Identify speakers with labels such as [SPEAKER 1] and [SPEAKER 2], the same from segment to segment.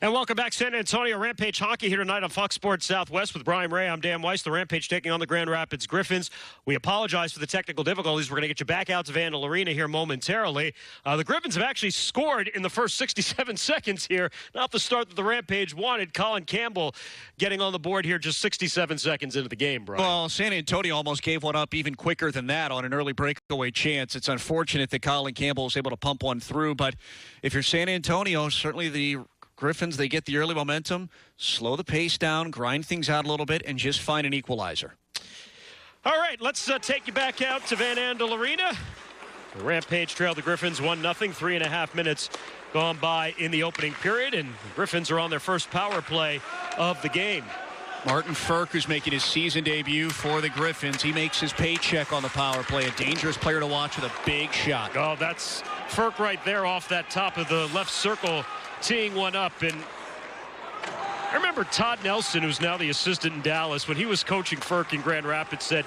[SPEAKER 1] And welcome back, San Antonio. Rampage Hockey here tonight on Fox Sports Southwest with Brian Ray. I'm Dan Weiss. The Rampage taking on the Grand Rapids Griffins. We apologize for the technical difficulties. We're going to get you back out to Vandal Arena here momentarily. The Griffins have actually scored in the first 67 seconds here. Not the start that the Rampage wanted. Colin Campbell getting on the board here just 67 seconds into the game, Brian.
[SPEAKER 2] Well, San Antonio almost gave one up even quicker than that on an early breakaway chance. It's unfortunate that Colin Campbell was able to pump one through, but if you're San Antonio, certainly the Griffins, they get the early momentum, slow the pace down, grind things out a little bit, and just find an equalizer.
[SPEAKER 1] All right, let's take you back out to Van Andel Arena. The Rampage trailed the Griffins 1-0, 3.5 minutes gone by in the opening period, and the Griffins are on their first power play of the game.
[SPEAKER 2] Martin Ferk, who's making his season debut for the Griffins, he makes his paycheck on the power play. A dangerous player to watch with a big shot.
[SPEAKER 1] Oh, that's Ferk right there off that top of the left circle, teeing one up. And I remember Todd Nelson, who's now the assistant in Dallas, when he was coaching Ferk in Grand Rapids, said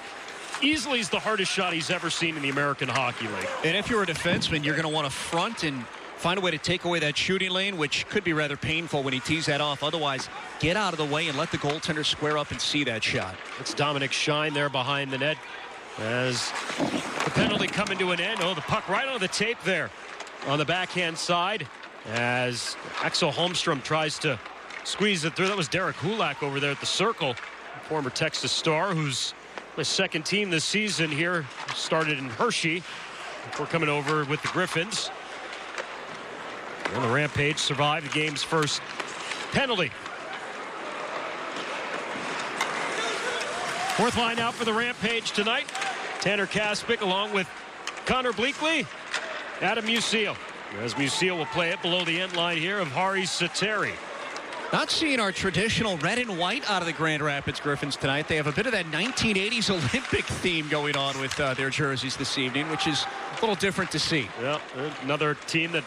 [SPEAKER 1] easily is the hardest shot he's ever seen in the American Hockey League.
[SPEAKER 2] And if you're a defenseman, you're going to want to front and find a way to take away that shooting lane, which could be rather painful when he tees that off. Otherwise, get out of the way and let the goaltender square up and see that shot.
[SPEAKER 1] It's Dominic Shine there behind the net as the penalty coming to an end. Oh, the puck right on the tape there on the backhand side as Axel Holmstrom tries to squeeze it through. That was Derek Hulak over there at the circle, former Texas Star, who's his second team this season here. Started in Hershey before coming over with the Griffins. And the Rampage survived the game's first penalty. Fourth line out for the Rampage tonight. Tanner Kaspick along with Connor Bleakley, Adam Musil. As Musil will play it below the end line here of Hari Sateri.
[SPEAKER 2] Not seeing our traditional red and white out of the Grand Rapids Griffins tonight. They have a bit of that 1980s Olympic theme going on with their jerseys this evening, which is a little different to see.
[SPEAKER 1] Yeah, another team that,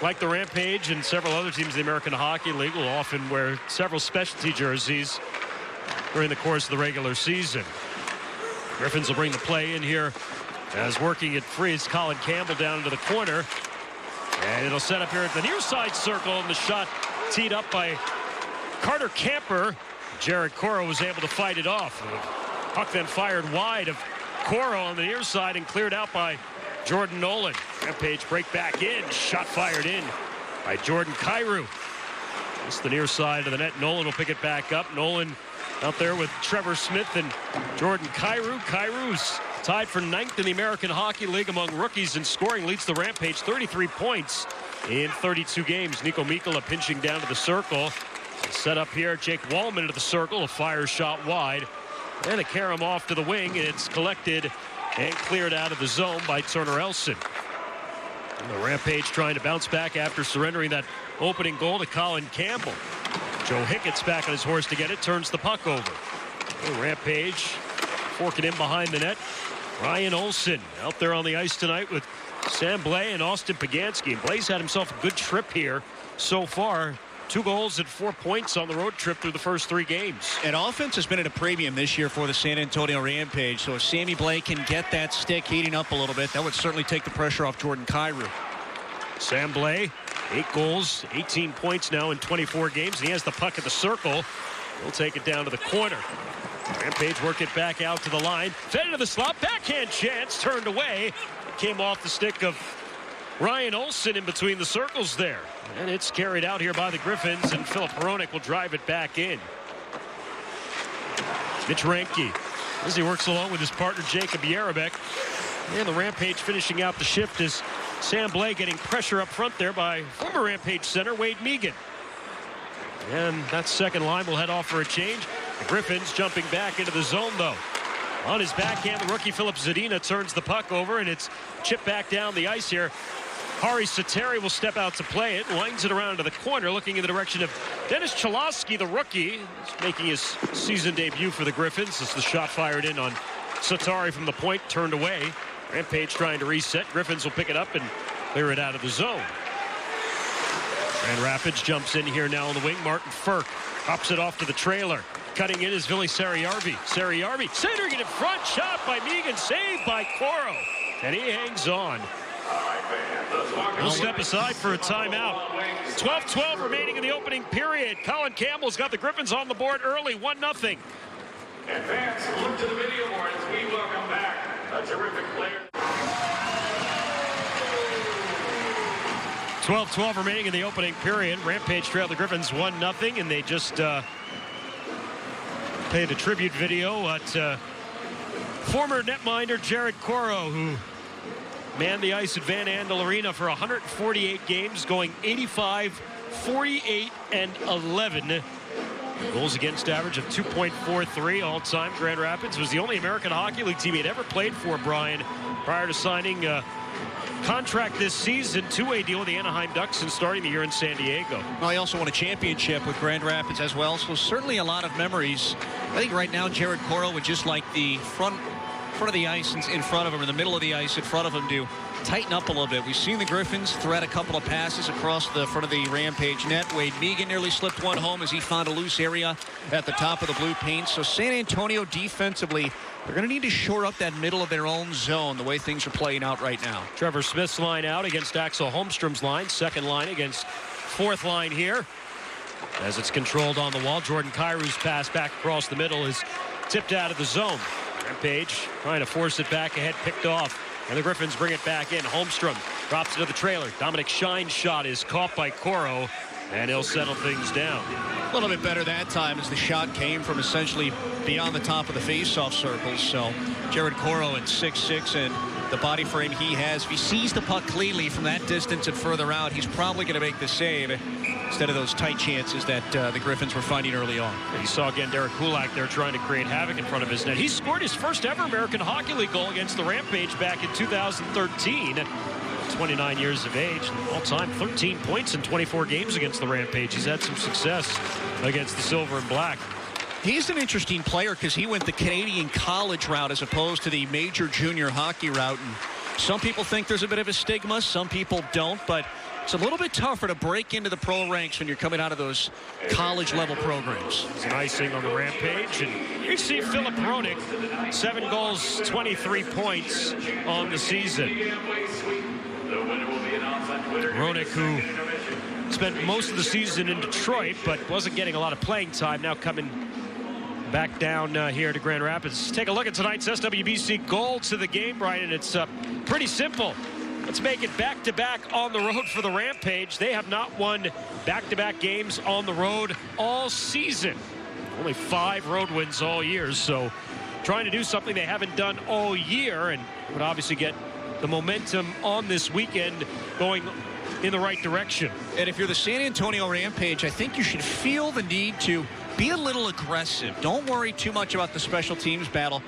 [SPEAKER 1] like the Rampage and several other teams in the American Hockey League, will often wear several specialty jerseys during the course of the regular season. Griffins will bring the play in here as working it free. It's Colin Campbell down into the corner. And it'll set up here at the near side circle, and the shot teed up by Carter Camper. Jared Coro was able to fight it off. The puck then fired wide of Coro on the near side and cleared out by Jordan Nolan. Rampage break back in. Shot fired in by Jordan Kyrou. It's the near side of the net. Nolan will pick it back up. Nolan out there with Trevor Smith and Jordan Kyrou. Kyrou's tied for 9th in the American Hockey League among rookies in scoring. Leads the Rampage 33 points in 32 games. Nico Mikkola pinching down to the circle. Set up here. Jake Wallman into the circle. A fire shot wide. And a carom off to the wing. It's collected and cleared out of the zone by Turner Elson. And the Rampage trying to bounce back after surrendering that opening goal to Colin Campbell. Joe Hickett's back on his horse to get it. Turns the puck over. The Rampage forking in behind the net. Ryan Olsen out there on the ice tonight with Sam Blais and Austin Pagansky. And Blais had himself a good trip here so far. 2 goals and 4 points on the road trip through the first 3 games.
[SPEAKER 2] And offense has been at a premium this year for the San Antonio Rampage. So if Sammy Blais can get that stick heating up a little bit, that would certainly take the pressure off Jordan Kyrou.
[SPEAKER 1] Sam Blais, 8 goals, 18 points now in 24 games. And he has the puck at the circle. He'll take it down to the corner. Rampage work it back out to the line. Fed into the slot. Backhand chance. Turned away. It came off the stick of Ryan Olsen in between the circles there. And it's carried out here by the Griffins, and Philip Hronik will drive it back in. Mitch Ranke, as he works along with his partner Jacob Yarabek. And the Rampage finishing out the shift is Sam Blais getting pressure up front there by former Rampage center Wade Megan. And that second line will head off for a change. The Griffins jumping back into the zone, though. On his backhand, the rookie Philip Zadina turns the puck over, and it's chipped back down the ice here. Hari Sateri will step out to play it, winds it around to the corner, looking in the direction of Dennis Cholowski, the rookie. He's making his season debut for the Griffins. As the shot fired in on Sateri from the point, turned away. Rampage trying to reset. Griffins will pick it up and clear it out of the zone. Grand Rapids jumps in here now on the wing. Martin Ferk pops it off to the trailer. Cutting in is Vili Sariarvi. Sariarvi centering it in front. Shot by Megan. Saved by Coro. And he hangs on. We'll step aside for a timeout. 12-12 remaining in the opening period. Colin Campbell's got the Griffins on the board early, 1-0.
[SPEAKER 3] And fans, look to the video board as we welcome back a terrific player.
[SPEAKER 1] 12-12 remaining in the opening period. Rampage trailed the Griffins 1-0, and they just played a tribute video at former netminder Jared Coro, who manned the ice at Van Andel Arena for 148 games, going 85, 48, and 11. Goals against average of 2.43 all-time. Grand Rapids was the only American Hockey League team he had ever played for, Brian, prior to signing a contract this season, two-way deal with the Anaheim Ducks and starting the year in San Diego.
[SPEAKER 2] Well, he also won a championship with Grand Rapids as well, so certainly a lot of memories. I think right now Jared Coro would just like the front of the ice in front of him, or the middle of the ice in front of him, to tighten up a little bit. We've seen the Griffins thread a couple of passes across the front of the Rampage net. Wade Megan nearly slipped one home as he found a loose area at the top of the blue paint. So San Antonio defensively, they're going to need to shore up that middle of their own zone the way things are playing out right now.
[SPEAKER 1] Trevor Smith's line out against Axel Holmstrom's line. Second line against fourth line here. As it's controlled on the wall, Jordan Kyrie's pass back across the middle is tipped out of the zone. Rampage trying to force it back ahead, picked off. And the Griffins bring it back in. Holmstrom drops it to the trailer. Dominic Shine's shot is caught by Coro, and he'll settle things down.
[SPEAKER 2] A little bit better that time as the shot came from essentially beyond the top of the face-off circles. So Jared Coro at 6'6", and the body frame he has, if he sees the puck cleanly from that distance and further out, he's probably going to make the save instead of those tight chances that the Griffins were finding early on.
[SPEAKER 1] And you saw again Derek Kulak there trying to create havoc in front of his net. He scored his first ever American Hockey League goal against the Rampage back in 2013. 29 years of age, all-time 13 points in 24 games against the Rampage. He's had some success against the Silver and Black.
[SPEAKER 2] He's an interesting player because he went the Canadian college route as opposed to the major junior hockey route. And some people think there's a bit of a stigma, some people don't, but it's a little bit tougher to break into the pro ranks when you're coming out of those college-level programs.
[SPEAKER 1] It's an icing on the Rampage, and you see Philip Roenick, 7 goals, 23 points on the season. Roenick, who spent most of the season in Detroit, but wasn't getting a lot of playing time, now coming back down here to Grand Rapids. Take a look at tonight's SWBC goal to the game, Brian, and it's pretty simple. Let's make it back-to-back on the road for the Rampage. They have not won back-to-back games on the road all season. Only 5 road wins all year, so trying to do something they haven't done all year, and would obviously get the momentum on this weekend going in the right direction.
[SPEAKER 2] And if you're the San Antonio Rampage, I think you should feel the need to be a little aggressive. Don't worry too much about the special teams battle.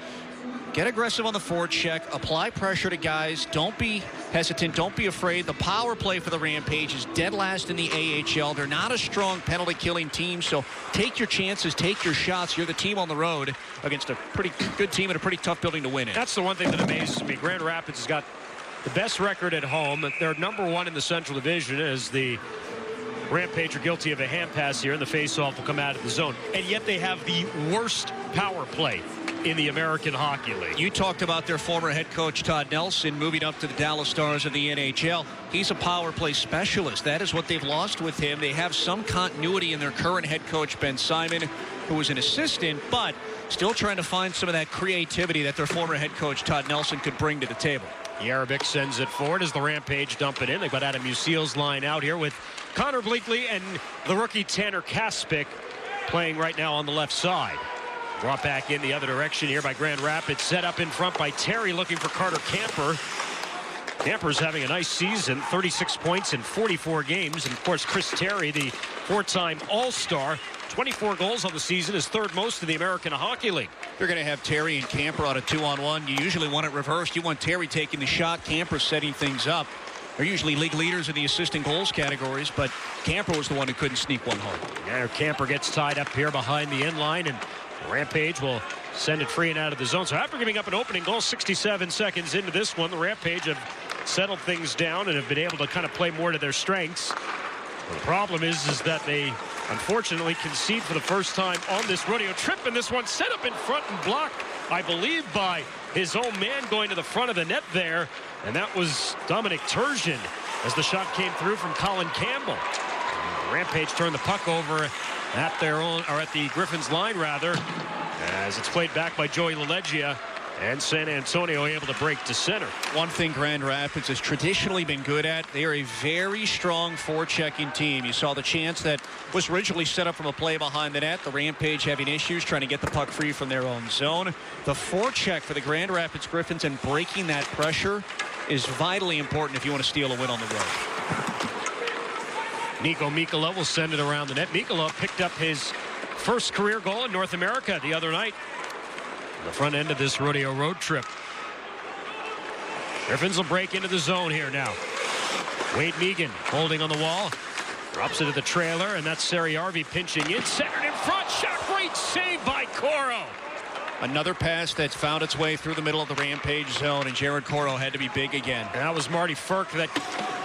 [SPEAKER 2] Get aggressive on the forecheck, apply pressure to guys. Don't be hesitant, don't be afraid. The power play for the Rampage is dead last in the AHL. They're not a strong penalty killing team, so take your chances, take your shots. You're the team on the road against a pretty good team and a pretty tough building to win in.
[SPEAKER 1] That's the one thing that amazes me. Grand Rapids has got the best record at home. They're #1 in the Central Division as the Rampage are guilty of a hand pass here, and the faceoff will come out of the zone. And yet they have the worst power play in the American Hockey League.
[SPEAKER 2] You talked about their former head coach, Todd Nelson, moving up to the Dallas Stars of the NHL. He's a power play specialist. That is what they've lost with him. They have some continuity in their current head coach, Ben Simon, who was an assistant, but still trying to find some of that creativity that their former head coach, Todd Nelson, could bring to the table.
[SPEAKER 1] Yarabik sends it forward as the Rampage dump it in. They've got Adam Museal's line out here with Connor Bleakley and the rookie Tanner Kaspick playing right now on the left side. Brought back in the other direction here by Grand Rapids. Set up in front by Terry looking for Carter Camper. Camper's having a nice season, 36 points in 44 games. And, of course, Chris Terry, the 4-time All-Star, 24 goals on the season, is 3rd most in the American Hockey League.
[SPEAKER 2] You're going to have Terry and Camper on a 2-on-1. You usually want it reversed. You want Terry taking the shot, Camper setting things up. They're usually league leaders in the assistant goals categories, but Camper was the one who couldn't sneak one home.
[SPEAKER 1] Yeah, Camper gets tied up here behind the end line, and Rampage will send it free and out of the zone. So after giving up an opening goal 67 seconds into this one, the Rampage have settled things down and have been able to kind of play more to their strengths. The problem is that they unfortunately concede for the first time on this rodeo trip, and this one set up in front and blocked, I believe, by his own man going to the front of the net there, and that was Dominic Turgeon. as the shot came through from Colin Campbell. Rampage turned the puck over at their own, or at the Griffins line rather, as it's played back by Joey LaLeggia, and San Antonio able to break to center.
[SPEAKER 2] One thing Grand Rapids has traditionally been good at, they are a very strong forechecking team. You saw the chance that was originally set up from a play behind the net. The Rampage having issues trying to get the puck free from their own zone. The forecheck for the Grand Rapids Griffins and breaking that pressure is vitally important if you want to steal a win on the road.
[SPEAKER 1] Nico Mikkola will send it around the net. Mikkola picked up his first career goal in North America the other night. The front end of this rodeo road trip. Griffins will break into the zone here now. Wade Megan holding on the wall. Drops it to the trailer, and that's Sariarvi pinching in. Centered in front. Shot. Great save by Coro.
[SPEAKER 2] Another pass that's found its way through the middle of the Rampage zone, and Jared Coro had to be big again.
[SPEAKER 1] And that was Marty Ferk that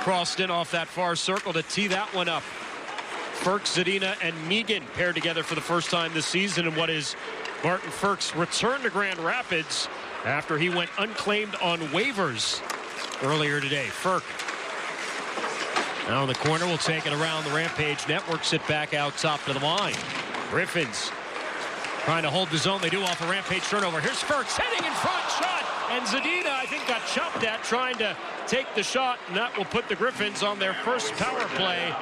[SPEAKER 1] crossed in off that far circle to tee that one up. Ferk, Zadina, and Megan paired together for the first time this season in what is Martin Ferk's return to Grand Rapids after he went unclaimed on waivers earlier today. Ferk now in the corner will take it around the Rampage net, works it back out top to the line. Griffins trying to hold the zone. They do off a Rampage turnover. Here's Ferk heading in front, shot, and Zadina I think got chopped at trying to take the shot, and that will put the Griffins on their first power play,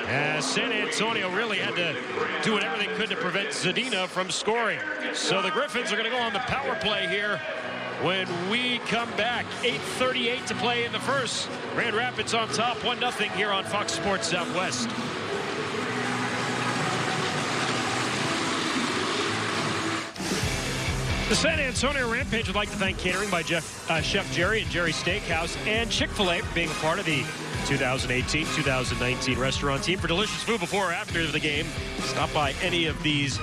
[SPEAKER 1] as San Antonio really had to do whatever they could to prevent Zadina from scoring. So the Griffins are going to go on the power play here when we come back. 8:38 to play in the first. Grand Rapids on top 1-0 here on Fox Sports Southwest. The San Antonio Rampage would like to thank catering by Chef Jerry and Jerry Steakhouse and Chick-fil-A for being a part of the 2018-2019 restaurant team. For delicious food before or after the game, stop by any of these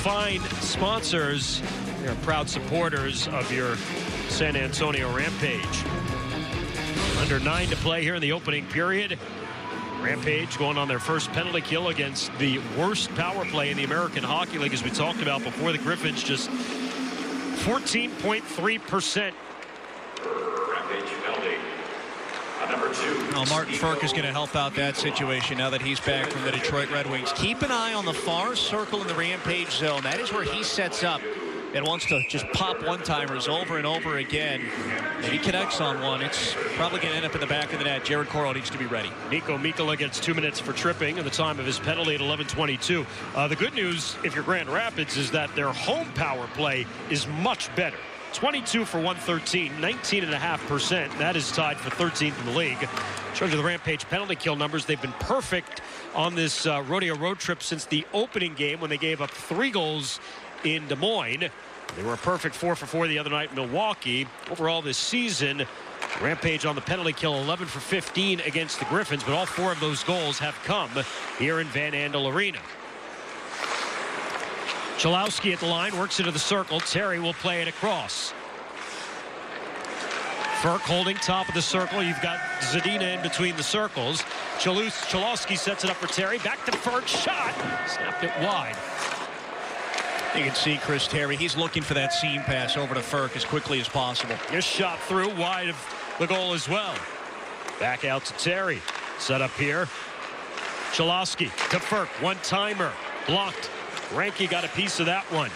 [SPEAKER 1] fine sponsors. They're proud supporters of your San Antonio Rampage. Under 9 to play here in the opening period. Rampage going on their first penalty kill against the worst power play in the American Hockey League, as we talked about before. The Griffins just 14.3%.
[SPEAKER 3] Rampage penalty. Number 2.
[SPEAKER 2] Well, Martin Ferk is going to help out that situation now that he's back from the Detroit Red Wings. Keep an eye on the far circle in the Rampage zone. That is where he sets up and wants to just pop one-timers over and over again. If he connects on one, it's probably going to end up in the back of the net. Jared Coro needs to be ready.
[SPEAKER 1] Nico Mikkola gets 2 minutes for tripping at the time of his penalty at 11:22. The good news, if you're Grand Rapids, is that their home power play is much better. 22 for 113, 19.5%. That is tied for 13th in the league. Shows you the Rampage penalty kill numbers. They've been perfect on this rodeo road trip since the opening game when they gave up 3 goals in Des Moines. They were a perfect 4 for 4 the other night in Milwaukee. Overall this season, Rampage on the penalty kill 11 for 15 against the Griffins, but all 4 of those goals have come here in Van Andel Arena. Chalowski at the line, works into the circle. Terry will play it across. Ferk holding top of the circle. You've got Zadina in between the circles. Chalowski sets it up for Terry. Back to Ferk. Shot. Snapped it wide.
[SPEAKER 2] You can see Chris Terry. He's looking for that seam pass over to Ferk as quickly as possible.
[SPEAKER 1] Just shot through wide of the goal as well. Back out to Terry. Set up here. Chalowski to Ferk. One-timer. Blocked. Ranke got a piece of that one.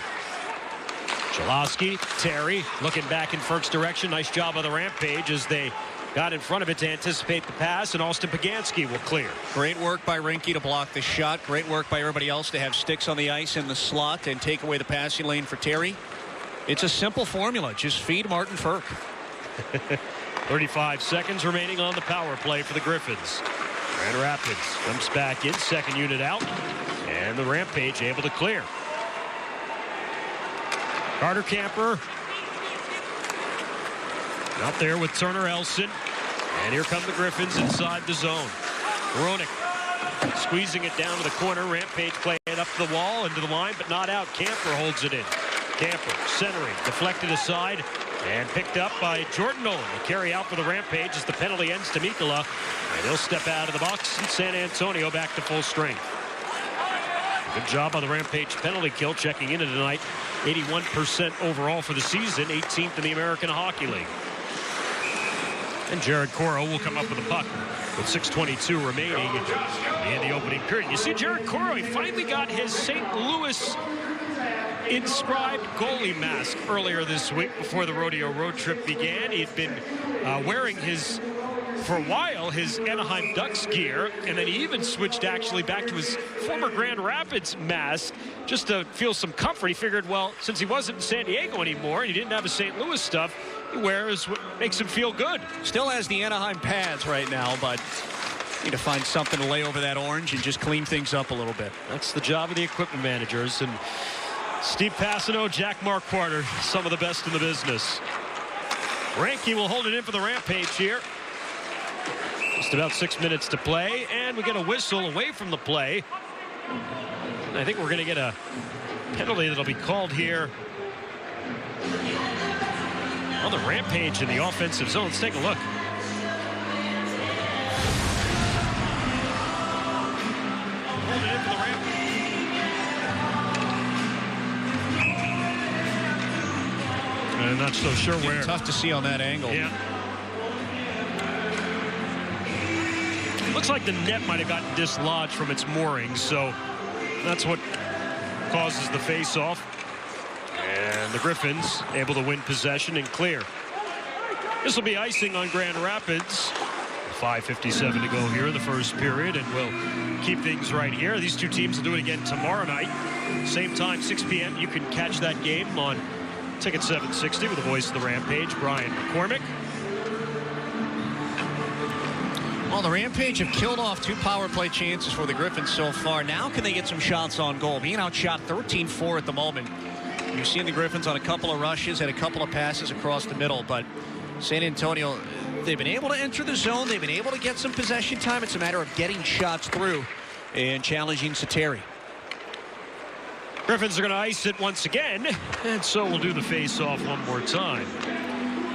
[SPEAKER 1] Chalowski, Terry looking back in Ferk's direction. Nice job of the Rampage as they got in front of it to anticipate the pass, and Austin Pagansky will clear.
[SPEAKER 2] Great work by Ranke to block the shot. Great work by everybody else to have sticks on the ice in the slot and take away the passing lane for Terry. It's a simple formula. Just feed Martin Ferk.
[SPEAKER 1] 35 seconds remaining on the power play for the Griffins. Grand Rapids comes back in, second unit out, and the Rampage able to clear. Carter Camper out there with Turner Elson, and here come the Griffins inside the zone. Ronick squeezing it down to the corner. Rampage play it up the wall into the line, but not out. Camper holds it in. Camper centering, deflected aside, and picked up by Jordan Nolan. The carry out for the Rampage as the penalty ends to Mikkola, and he'll step out of the box, and San Antonio back to full strength. Good job on the Rampage penalty kill, checking into tonight. 81% overall for the season, 18th in the American Hockey League. And Jared Coro will come up with a puck with 6:22 remaining in the opening period. You see Jared Coro, he finally got his St. Louis inscribed goalie mask earlier this week before the rodeo road trip began. He'd been wearing for a while, his Anaheim Ducks gear, and then he even switched actually back to his former Grand Rapids mask just to feel some comfort. He figured, well, since he wasn't in San Diego anymore and he didn't have his St. Louis stuff, he wears what makes him feel good.
[SPEAKER 2] Still has the Anaheim pads right now, but need to find something to lay over that orange and just clean things up a little bit.
[SPEAKER 1] That's the job of the equipment managers. And Steve Passano, Jack Marquardt, some of the best in the business. Ranke will hold it in for the Rampage here. Just about 6 minutes to play, and we get a whistle away from the play. And I think we're going to get a penalty that'll be called here on the Rampage in the offensive zone. Let's take a look. Hold it in for the Rampage. I'm not so sure where.
[SPEAKER 2] Tough to see on that angle.
[SPEAKER 1] Yeah. Looks like the net might have gotten dislodged from its moorings, so that's what causes the face-off. And the Griffins able to win possession and clear. This will be icing on Grand Rapids. 5:57 to go here in the first period, and we'll keep things right here. These two teams will do it again tomorrow night. Same time, 6 p.m. You can catch that game on Ticket 760 with the voice of the Rampage, Brian McCormick.
[SPEAKER 2] Well, the Rampage have killed off 2 power play chances for the Griffins so far. Now can they get some shots on goal? Being outshot 13-4 at the moment. You've seen the Griffins on a couple of rushes and a couple of passes across the middle, but San Antonio, they've been able to enter the zone. They've been able to get some possession time. It's a matter of getting shots through and challenging Sateri.
[SPEAKER 1] Griffins are going to ice it once again, and so we'll do the face-off one more time.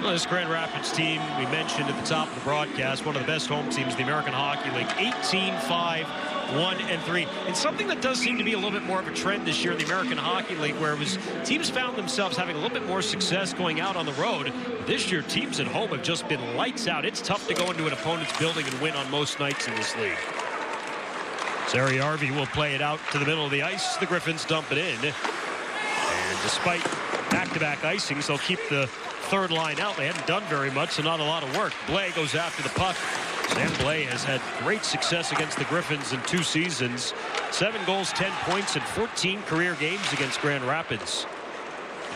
[SPEAKER 1] Well, this Grand Rapids team, we mentioned at the top of the broadcast, one of the best home teams in the American Hockey League, 18-5-1-3. And something that does seem to be a little bit more of a trend this year in the American Hockey League, where it was teams found themselves having a little bit more success going out on the road. This year, teams at home have just been lights out. It's tough to go into an opponent's building and win on most nights in this league. Zary Arvey will play it out to the middle of the ice. The Griffins dump it in. And despite back-to-back icings, they'll keep the third line out. They hadn't done very much, so not a lot of work. Blais goes after the puck. Sam Blais has had great success against the Griffins in 2 seasons. 7 goals, 10 points, and 14 career games against Grand Rapids.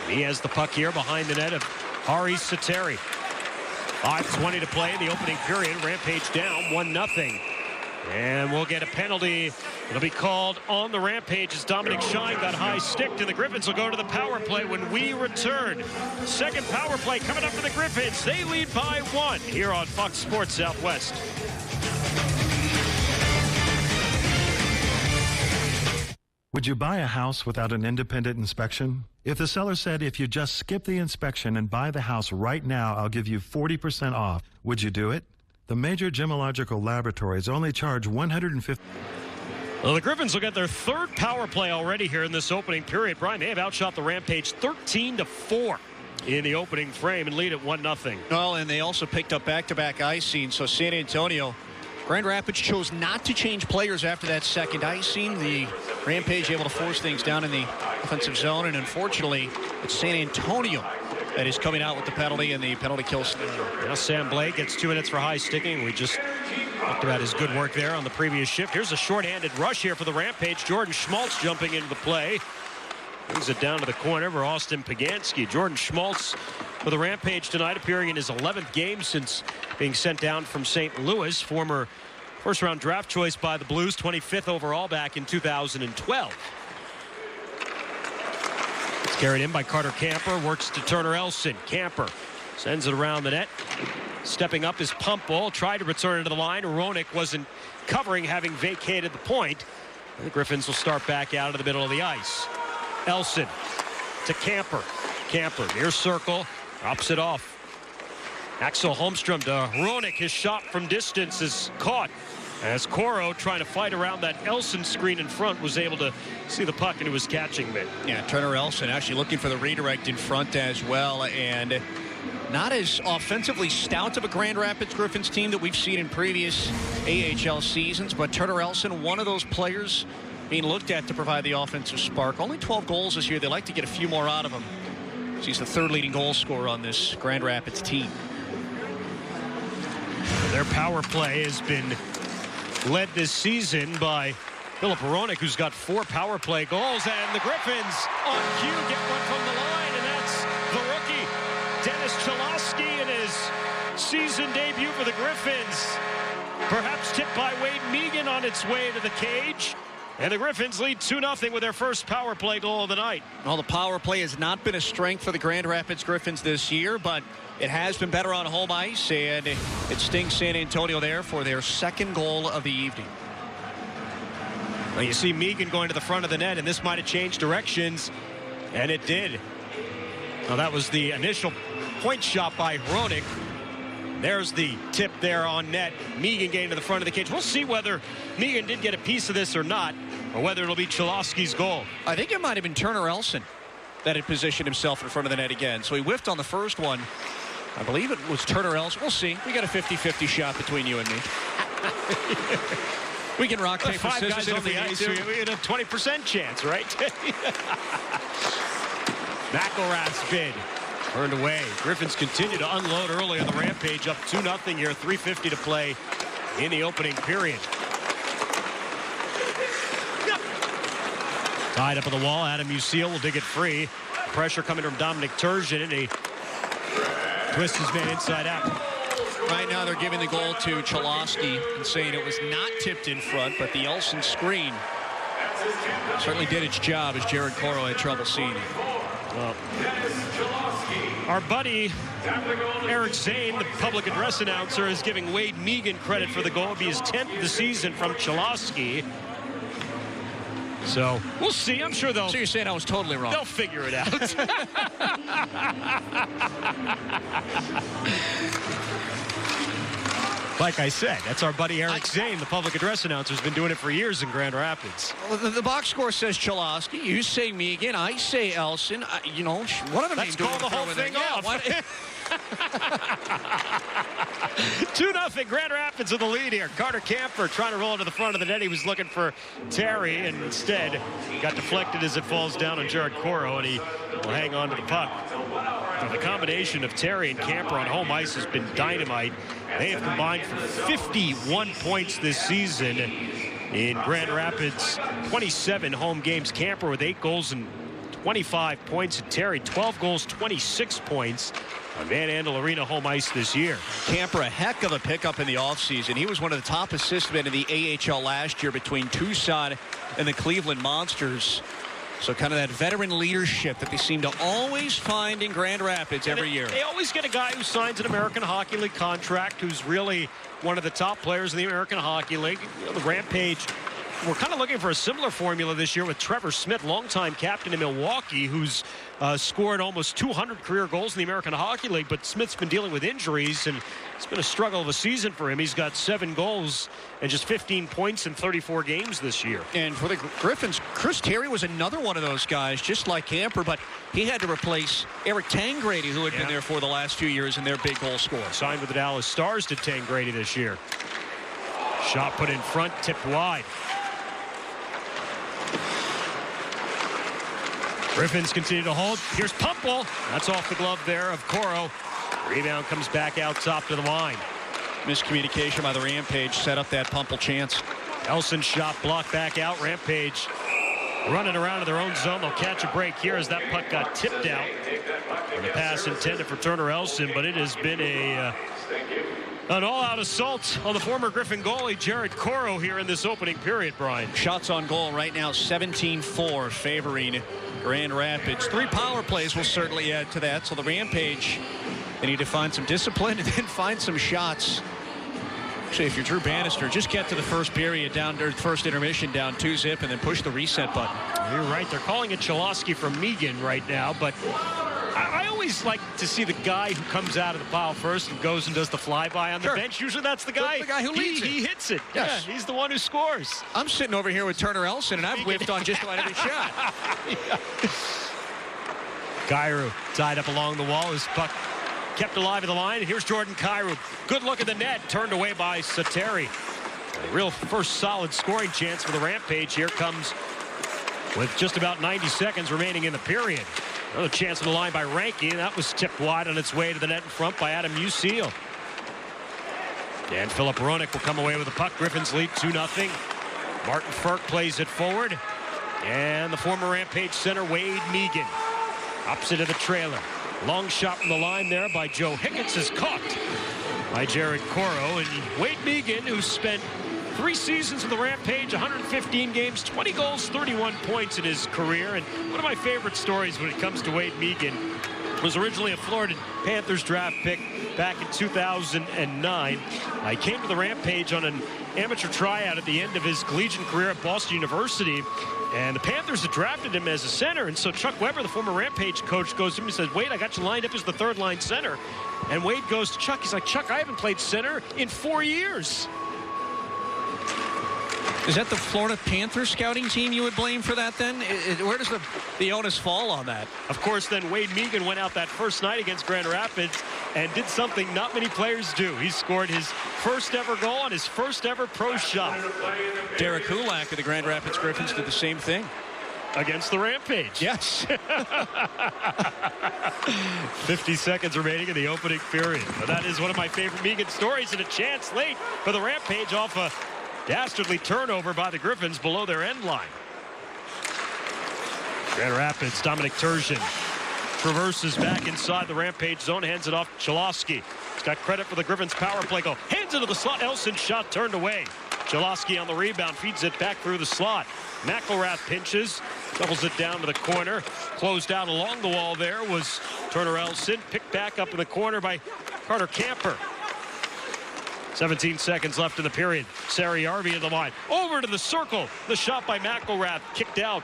[SPEAKER 1] He has the puck here behind the net of Hari Sateri. 5:20 to play in the opening period. Rampage down 1-0. And we'll get a penalty. It'll be called on the Rampage as Dominic Shine got high sticked, and the Griffins will go to the power play when we return. Second power play coming up for the Griffins. They lead by 1 here on Fox Sports Southwest.
[SPEAKER 4] Would you buy a house without an independent inspection? If the seller said, if you just skip the inspection and buy the house right now, I'll give you 40% off, would you do it? The major gemological laboratories only charge $150.
[SPEAKER 1] Well, the Griffins will get their 3rd power play already here in this opening period. Brian, they have outshot the Rampage 13-4 in the opening frame and lead at 1-0.
[SPEAKER 2] Well, and they also picked up back-to-back icing. So San Antonio, Grand Rapids chose not to change players after that second icing. The Rampage able to force things down in the offensive zone, and unfortunately, it's San Antonio that is coming out with the penalty, and the penalty kills.
[SPEAKER 1] Now Sam Blais gets 2 minutes for high sticking. We just talked about his good work there on the previous shift. Here's a shorthanded rush here for the Rampage. Jordan Schmaltz jumping into the play. Brings it down to the corner for Austin Pagansky. Jordan Schmaltz for the Rampage tonight, appearing in his 11th game since being sent down from St. Louis. Former first-round draft choice by the Blues, 25th overall back in 2012. It's carried in by Carter Camper, works to Turner Elson. Camper sends it around the net. Stepping up his pump ball, tried to return it to the line. Ronick wasn't covering, having vacated the point. And the Griffins will start back out of the middle of the ice. Elson to Camper. Camper near circle, drops it off. Axel Holmstrom to Ronick. His shot from distance is caught as Coro, trying to fight around that Elson screen in front, was able to see the puck into his catching mitt.
[SPEAKER 2] Yeah, Turner Elson actually looking for the redirect in front as well, and not as offensively stout of a Grand Rapids Griffins team that we've seen in previous AHL seasons, but Turner Elson, one of those players being looked at to provide the offensive spark. Only 12 goals this year. They like to get a few more out of him. He's the third leading goal scorer on this Grand Rapids team.
[SPEAKER 1] Their power play has been led this season by Philip Hronek, who's got 4 power play goals, and the Griffins on cue get one from the line, and that's the rookie Dennis Cholowski in his season debut for the Griffins. Perhaps tipped by Wade Megan on its way to the cage. And the Griffins lead 2-0 with their first power play goal of the night.
[SPEAKER 2] Well, the power play has not been a strength for the Grand Rapids Griffins this year, but it has been better on home ice, and it stings San Antonio there for their second goal of the evening.
[SPEAKER 1] Well, you see Megan going to the front of the net, and this might have changed directions, and it did. Now, that was the initial point shot by Hronek. There's the tip there on net. Megan getting to the front of the cage. We'll see whether Megan did get a piece of this or not, or whether it'll be Cholowski's goal.
[SPEAKER 2] I think it might have been Turner Elson that had positioned himself in front of the net again. So he whiffed on the first one. I believe it was Turner Elson. We'll see. We got a 50-50 shot between you and me. We can rock, paper,
[SPEAKER 1] 5
[SPEAKER 2] scissors
[SPEAKER 1] guys
[SPEAKER 2] if
[SPEAKER 1] on
[SPEAKER 2] we
[SPEAKER 1] the
[SPEAKER 2] need
[SPEAKER 1] ice.
[SPEAKER 2] to.
[SPEAKER 1] We had a 20% chance, right? McElrath's bid turned away. Griffins continue to unload early on the rampage, up 2-0 here, 3:50 to play in the opening period. Tied up on the wall, Adam Musil will dig it free. Pressure coming from Dominic Turgeon, and he twists his man inside out.
[SPEAKER 2] Right now they're giving the goal to Cholowski and saying it was not tipped in front, but the Elson screen certainly did its job as Jared Coro had trouble seeing it.
[SPEAKER 1] Well, our buddy Eric Zane, the public address announcer, is giving Wade Megan credit for the goal. It'll be his 10th of the season from Cholowski. So we'll see. I'm sure they'll.
[SPEAKER 2] So you're saying I was totally wrong?
[SPEAKER 1] They'll figure it out. Like I said, that's our buddy Eric Zane, the public address announcer, has been doing it for years in Grand Rapids.
[SPEAKER 2] Well, the box score says Cholowski. You say Megan. I say Elson. You know, one of them.
[SPEAKER 1] Let's call the whole thing off. 2-0 Grand Rapids in the lead here. Carter Camper trying to roll into the front of the net. He was looking for Terry, and instead got deflected as it falls down on Jared Coro, and he will hang on to the puck. Now, the combination of Terry and Camper on home ice has been dynamite. They have combined for 51 points this season in Grand Rapids. 27 home games. Camper with 8 goals and 25 points, and Terry 12 goals, 26 points on Van Andel Arena home ice this year.
[SPEAKER 2] Camper, a heck of a pickup in the offseason. He was one of the top assist men in the AHL last year between Tucson and the Cleveland Monsters. So kind of that veteran leadership that they seem to always find in Grand Rapids every year.
[SPEAKER 1] They always get a guy who signs an American Hockey League contract who's really one of the top players in the American Hockey League. You know, the Rampage, we're kind of looking for a similar formula this year with Trevor Smith, longtime captain in Milwaukee, who's scored almost 200 career goals in the American Hockey League, but Smith's been dealing with injuries, and it's been a struggle of a season for him. He's got 7 goals and just 15 points in 34 games this year.
[SPEAKER 2] And for the Griffins, Chris Terry was another one of those guys, just like Camper, but he had to replace Eric Tangrady, who had been there for the last few years in their big goal scorer.
[SPEAKER 1] Signed with the Dallas Stars to Tangrady this year. Shot put in front, tipped wide. Griffins continue to hold. Here's Pumple. That's off the glove there of Coro. Rebound comes back out top to the line.
[SPEAKER 2] Miscommunication by the Rampage set up that Pumple chance.
[SPEAKER 1] Elson shot blocked back out. Rampage running around in their own zone. They'll catch a break here as that puck got tipped out. And the pass intended for Turner Elson, but it has been an all-out assault on the former Griffin goalie Jared Coro here in this opening period, Brian.
[SPEAKER 2] Shots on goal right now, 17-4, favoring Grand Rapids. 3 power plays will certainly add to that. So the Rampage, they need to find some discipline and then find some shots. Actually, if you're Drew Bannister, just get to the first period down, or first intermission down 2-0, and then push the reset button.
[SPEAKER 1] You're right. They're calling it Cholowski from Megan right now, but I always like to see the guy who comes out of the pile first and goes and does the flyby on the bench. Usually that's the guy.
[SPEAKER 2] The guy who leads it.
[SPEAKER 1] He hits it.
[SPEAKER 2] Yes.
[SPEAKER 1] Yeah, he's the one who scores.
[SPEAKER 2] I'm sitting over here with Turner Elson, and I've whiffed on just about every shot.
[SPEAKER 1] Kyrou tied up along the wall. His puck kept alive at the line. And here's Jordan Kyrou. Good look at the net. Turned away by Sateri. A real first solid scoring chance for the Rampage here comes with just about 90 seconds remaining in the period. Another chance on the line by Ranky, and that was tipped wide on its way to the net in front by Adam Musil. And Philip Roenick will come away with the puck. Griffins lead 2-0. Martin Ferk plays it forward. And the former Rampage center, Wade Megan, opposite of the trailer. Long shot from the line there by Joe Hicketts is caught by Jared Coro. And Wade Megan, who spent 3 seasons with the Rampage, 115 games, 20 goals, 31 points in his career. And one of my favorite stories when it comes to Wade Megan was originally a Florida Panthers draft pick back in 2009. He came to the Rampage on an amateur tryout at the end of his collegiate career at Boston University. And the Panthers had drafted him as a center. And so Chuck Weber, the former Rampage coach, goes to him and says, Wade, I got you lined up as the third-line center. And Wade goes to Chuck. He's like, Chuck, I haven't played center in 4 years.
[SPEAKER 2] Is that the Florida Panthers scouting team you would blame for that then? Where does the onus fall on that?
[SPEAKER 1] Of course, then Wade Megan went out that first night against Grand Rapids and did something not many players do. He scored his first ever goal on his first ever pro shot.
[SPEAKER 2] Derek Kulak of the Grand Rapids Griffins did the same thing.
[SPEAKER 1] Against the Rampage.
[SPEAKER 2] Yes.
[SPEAKER 1] 50 seconds remaining in the opening period. But that is one of my favorite Megan stories, and a chance late for the Rampage off a dastardly turnover by the Griffins below their end line. Grand Rapids, Dominic Turgeon traverses back inside the Rampage zone, hands it off Chalosky. He's got credit for the Griffins power play goal. Hands into the slot. Elson shot turned away. Chalosky on the rebound, feeds it back through the slot. McElrath pinches, doubles it down to the corner. Closed out along the wall there was Turner Elson, picked back up in the corner by Carter Camper. 17 seconds left in the period. Sariarvi in the line. Over to the circle. The shot by McElrath kicked out.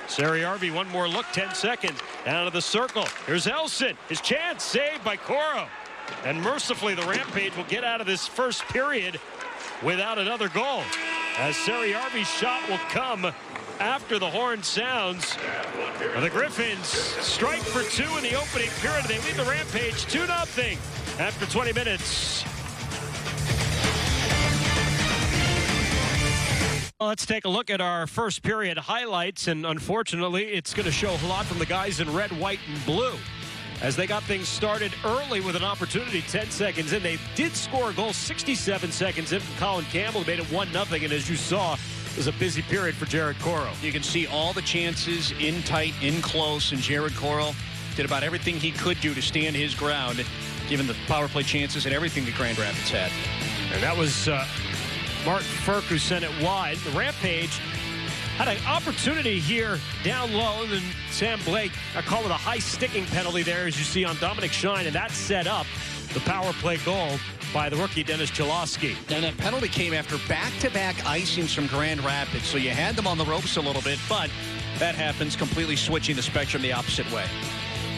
[SPEAKER 1] Sariarvi, one more look, 10 seconds. Down to the circle. Here's Elson. His chance, saved by Coro. And mercifully, the Rampage will get out of this first period without another goal, as Sariarvi's shot will come after the horn sounds. The Griffins strike for 2 in the opening period. They lead the Rampage 2-0 after 20 minutes. Let's take a look at our first period highlights, and unfortunately it's going to show a lot from the guys in red, white, and blue as they got things started early with an opportunity 10 seconds in. They did score a goal 67 seconds in from Colin Campbell. They made it 1-0, and as you saw, it was a busy period for Jared Coro.
[SPEAKER 2] You can see all the chances in tight, in close, and Jared Coro did about everything he could do to stand his ground, given the power play chances and everything that Grand Rapids had.
[SPEAKER 1] And that was Martin Ferk who sent it wide. The Rampage had an opportunity here down low, and then Sam Blake called with a high sticking penalty there, as you see on Dominic Shine, and that set up the power play goal by the rookie Dennis Chalosky.
[SPEAKER 2] And that penalty came after back-to-back icings from Grand Rapids, so you had them on the ropes a little bit, but that happens, completely switching the spectrum the opposite way.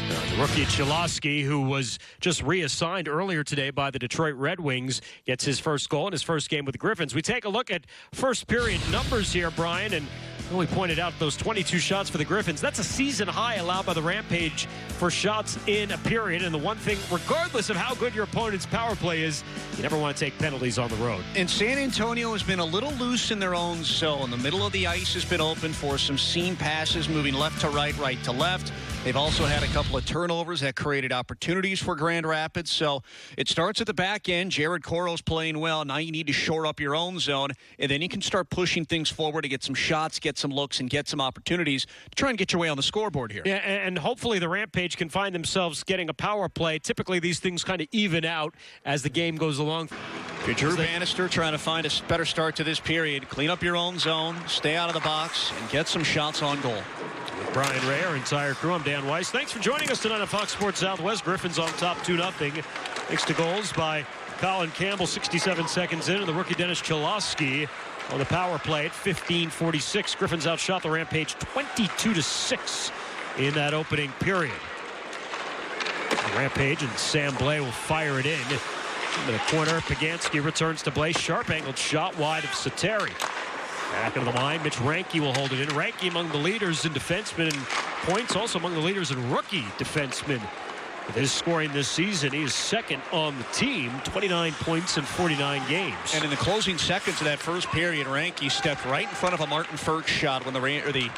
[SPEAKER 1] The rookie Chalosky, who was just reassigned earlier today by the Detroit Red Wings, gets his first goal in his first game with the Griffins. We take a look at first period numbers here, Brian, and we pointed out those 22 shots for the Griffins. That's a season high allowed by the Rampage for shots in a period. And the one thing, regardless of how good your opponent's power play is, you never want to take penalties on the road.
[SPEAKER 2] And San Antonio has been a little loose in their own zone. The middle of the ice has been open for some seam passes, moving left to right, right to left. They've also had a couple of turnovers that created opportunities for Grand Rapids. So it starts at the back end. Jared Coro's playing well. Now you need to shore up your own zone, and then you can start pushing things forward to get some shots, get some looks, and get some opportunities to try and get your way on the scoreboard here.
[SPEAKER 1] Yeah, and hopefully the Rampage can find themselves getting a power play. Typically these things kind of even out as the game goes along.
[SPEAKER 2] Drew Bannister trying to find a better start to this period. Clean up your own zone, stay out of the box, and get some shots on goal.
[SPEAKER 1] With Brian Ray, our entire crew, I'm Dan Weiss. Thanks for joining us tonight on Fox Sports Southwest. Griffins on top 2-0. Thanks to goals by Colin Campbell 67 seconds in, and the rookie Dennis Chalosky on the power play at 15:46. Griffins outshot the Rampage 22-6 in that opening period. The Rampage and Sam Blais will fire it in. Into the corner, Pagansky returns to Blais. Sharp-angled shot wide of Sateri. Back into the line, Mitch Ranky will hold it in. Ranky among the leaders in defensemen and points, also among the leaders in rookie defensemen With his scoring this season, he is second on the team, 29 points in 49 games.
[SPEAKER 2] And in the closing seconds of that first period, Ranke stepped right in front of a Martin Ferk shot when the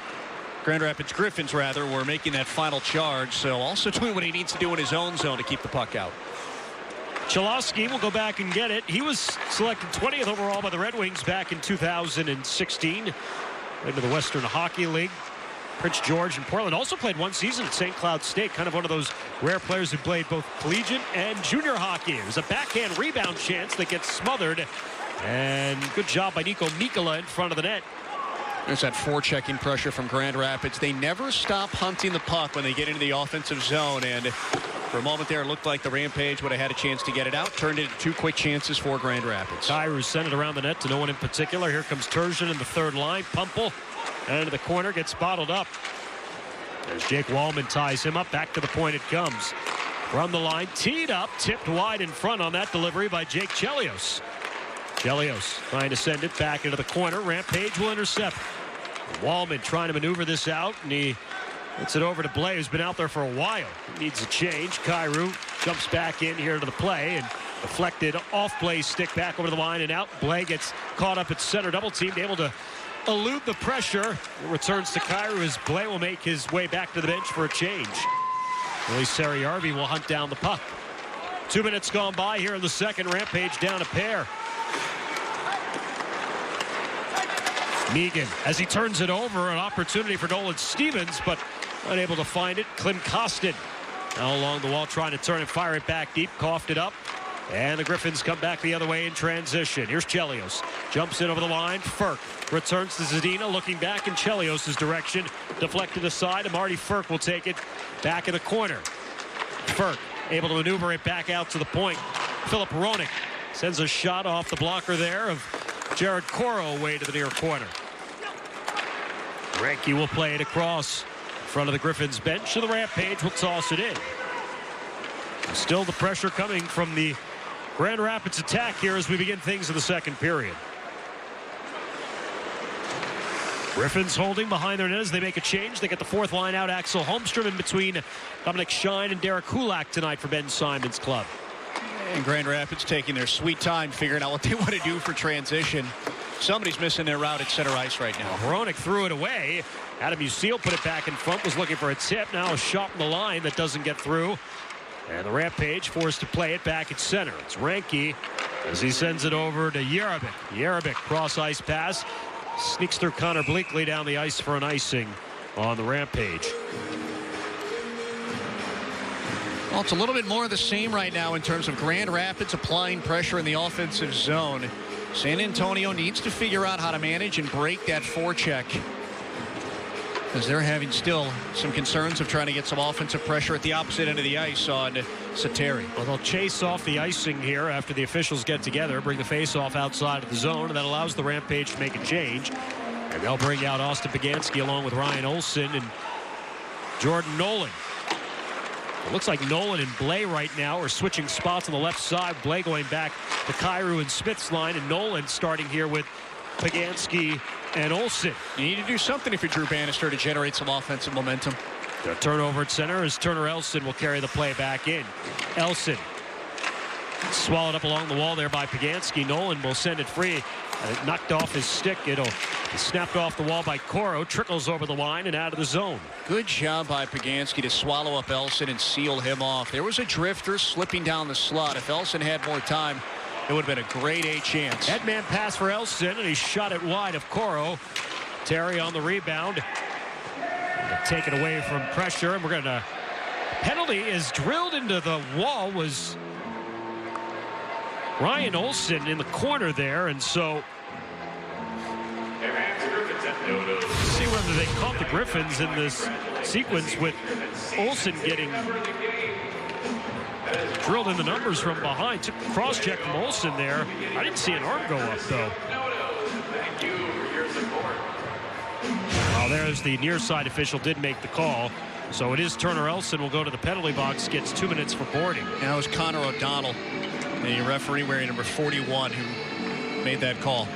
[SPEAKER 2] Grand Rapids Griffins were making that final charge. So also doing what he needs to do in his own zone to keep the puck out.
[SPEAKER 1] Chalosky will go back and get it. He was selected 20th overall by the Red Wings back in 2016 into the Western Hockey League. Prince George and Portland also played one season at St. Cloud State. Kind of one of those rare players who played both collegiate and junior hockey. It was a backhand rebound chance that gets smothered. And good job by Nico Mikkola in front of the net.
[SPEAKER 2] There's that forechecking pressure from Grand Rapids. They never stop hunting the puck when they get into the offensive zone. And for a moment there, it looked like the Rampage would have had a chance to get it out. Turned into 2 quick chances for Grand Rapids.
[SPEAKER 1] Kyrou sent it around the net to no one in particular. Here comes Turgeon in the third line. Pumple into the corner, gets bottled up. There's Jake Wallman, ties him up. Back to the point it comes. From the line, teed up, tipped wide in front on that delivery by Jake Chelios. Chelios trying to send it back into the corner. Rampage will intercept. Wallman trying to maneuver this out, and he gets it over to Blais, who's been out there for a while. He needs a change. Kyrou jumps back in here to the play, and deflected off Blais' stick back over the line and out. Blais gets caught up at center, double teamed, able to elude the pressure. It returns to Kyrou as Blais will make his way back to the bench for a change. Willie Sariarvi will hunt down the puck. 2 minutes gone by here in the second. Rampage down a pair. Megan, as he turns it over, an opportunity for Nolan Stevens, but unable to find it. Klim Kostin now along the wall trying to turn and fire it back deep. Coughed it up. And the Griffins come back the other way in transition. Here's Chelios. Jumps in over the line. Ferk returns to Zadina, looking back in Chelios' direction. Deflected aside, and Marty Ferk will take it back in the corner. Ferk able to maneuver it back out to the point. Philip Roenick sends a shot off the blocker there of Jared Coro away to the near corner. Ranke will play it across in front of the Griffins bench, so the Rampage will toss it in. Still the pressure coming from the Grand Rapids attack here as we begin things in the second period. Griffins holding behind their net as they make a change. They get the fourth line out. Axel Holmstrom in between Dominic Shine and Derek Kulak tonight for Ben Simon's club.
[SPEAKER 2] And Grand Rapids taking their sweet time figuring out what they want to do for transition. Somebody's missing their route at center ice right now.
[SPEAKER 1] Hronik threw it away. Adam Usil put it back in front, was looking for a tip. Now a shot in the line that doesn't get through. And the Rampage forced to play it back at center. It's Ranke as he sends it over to Jerabik. Jerabik cross ice pass. Sneaks through Connor Bleakley down the ice for an icing on the Rampage.
[SPEAKER 2] Well, it's a little bit more of the same right now in terms of Grand Rapids applying pressure in the offensive zone. San Antonio needs to figure out how to manage and break that forecheck, as they're having still some concerns of trying to get some offensive pressure at the opposite end of the ice on Sateri.
[SPEAKER 1] Well, they'll chase off the icing here after the officials get together, bring the face-off outside of the zone, and that allows the Rampage to make a change. And they'll bring out Austin Pagansky along with Ryan Olsen and Jordan Nolan. It looks like Nolan and Blais right now are switching spots on the left side. Blais going back to Kyrou and Smith's line, and Nolan starting here with Pagansky and Olsen.
[SPEAKER 2] You need to do something if you're Drew Bannister to generate some offensive momentum.
[SPEAKER 1] The turnover at center as Turner Elson will carry the play back in. Elson swallowed up along the wall there by Pagansky. Nolan will send it free. And it knocked off his stick. It'll be snapped off the wall by Coro. Trickles over the line and out of the zone.
[SPEAKER 2] Good job by Pagansky to swallow up Elson and seal him off. There was a drifter slipping down the slot. If Elson had more time, it would have been a grade A chance.
[SPEAKER 1] Headman pass for Elson, and he shot it wide of Coro. Terry on the rebound. Take it away from pressure, and we're going to... Penalty is drilled into the wall was Ryan Olsen in the corner there, and so... See whether they caught the Griffins in this sequence with Olsen getting drilled in the numbers from behind. Took the cross-check from Olsen there. I didn't see an arm go up, though. Well, there's the near side official did make the call. So it is Turner Elson will go to the penalty box, gets 2 minutes for boarding.
[SPEAKER 2] And that was Connor O'Donnell, the referee wearing number 41, who made that call.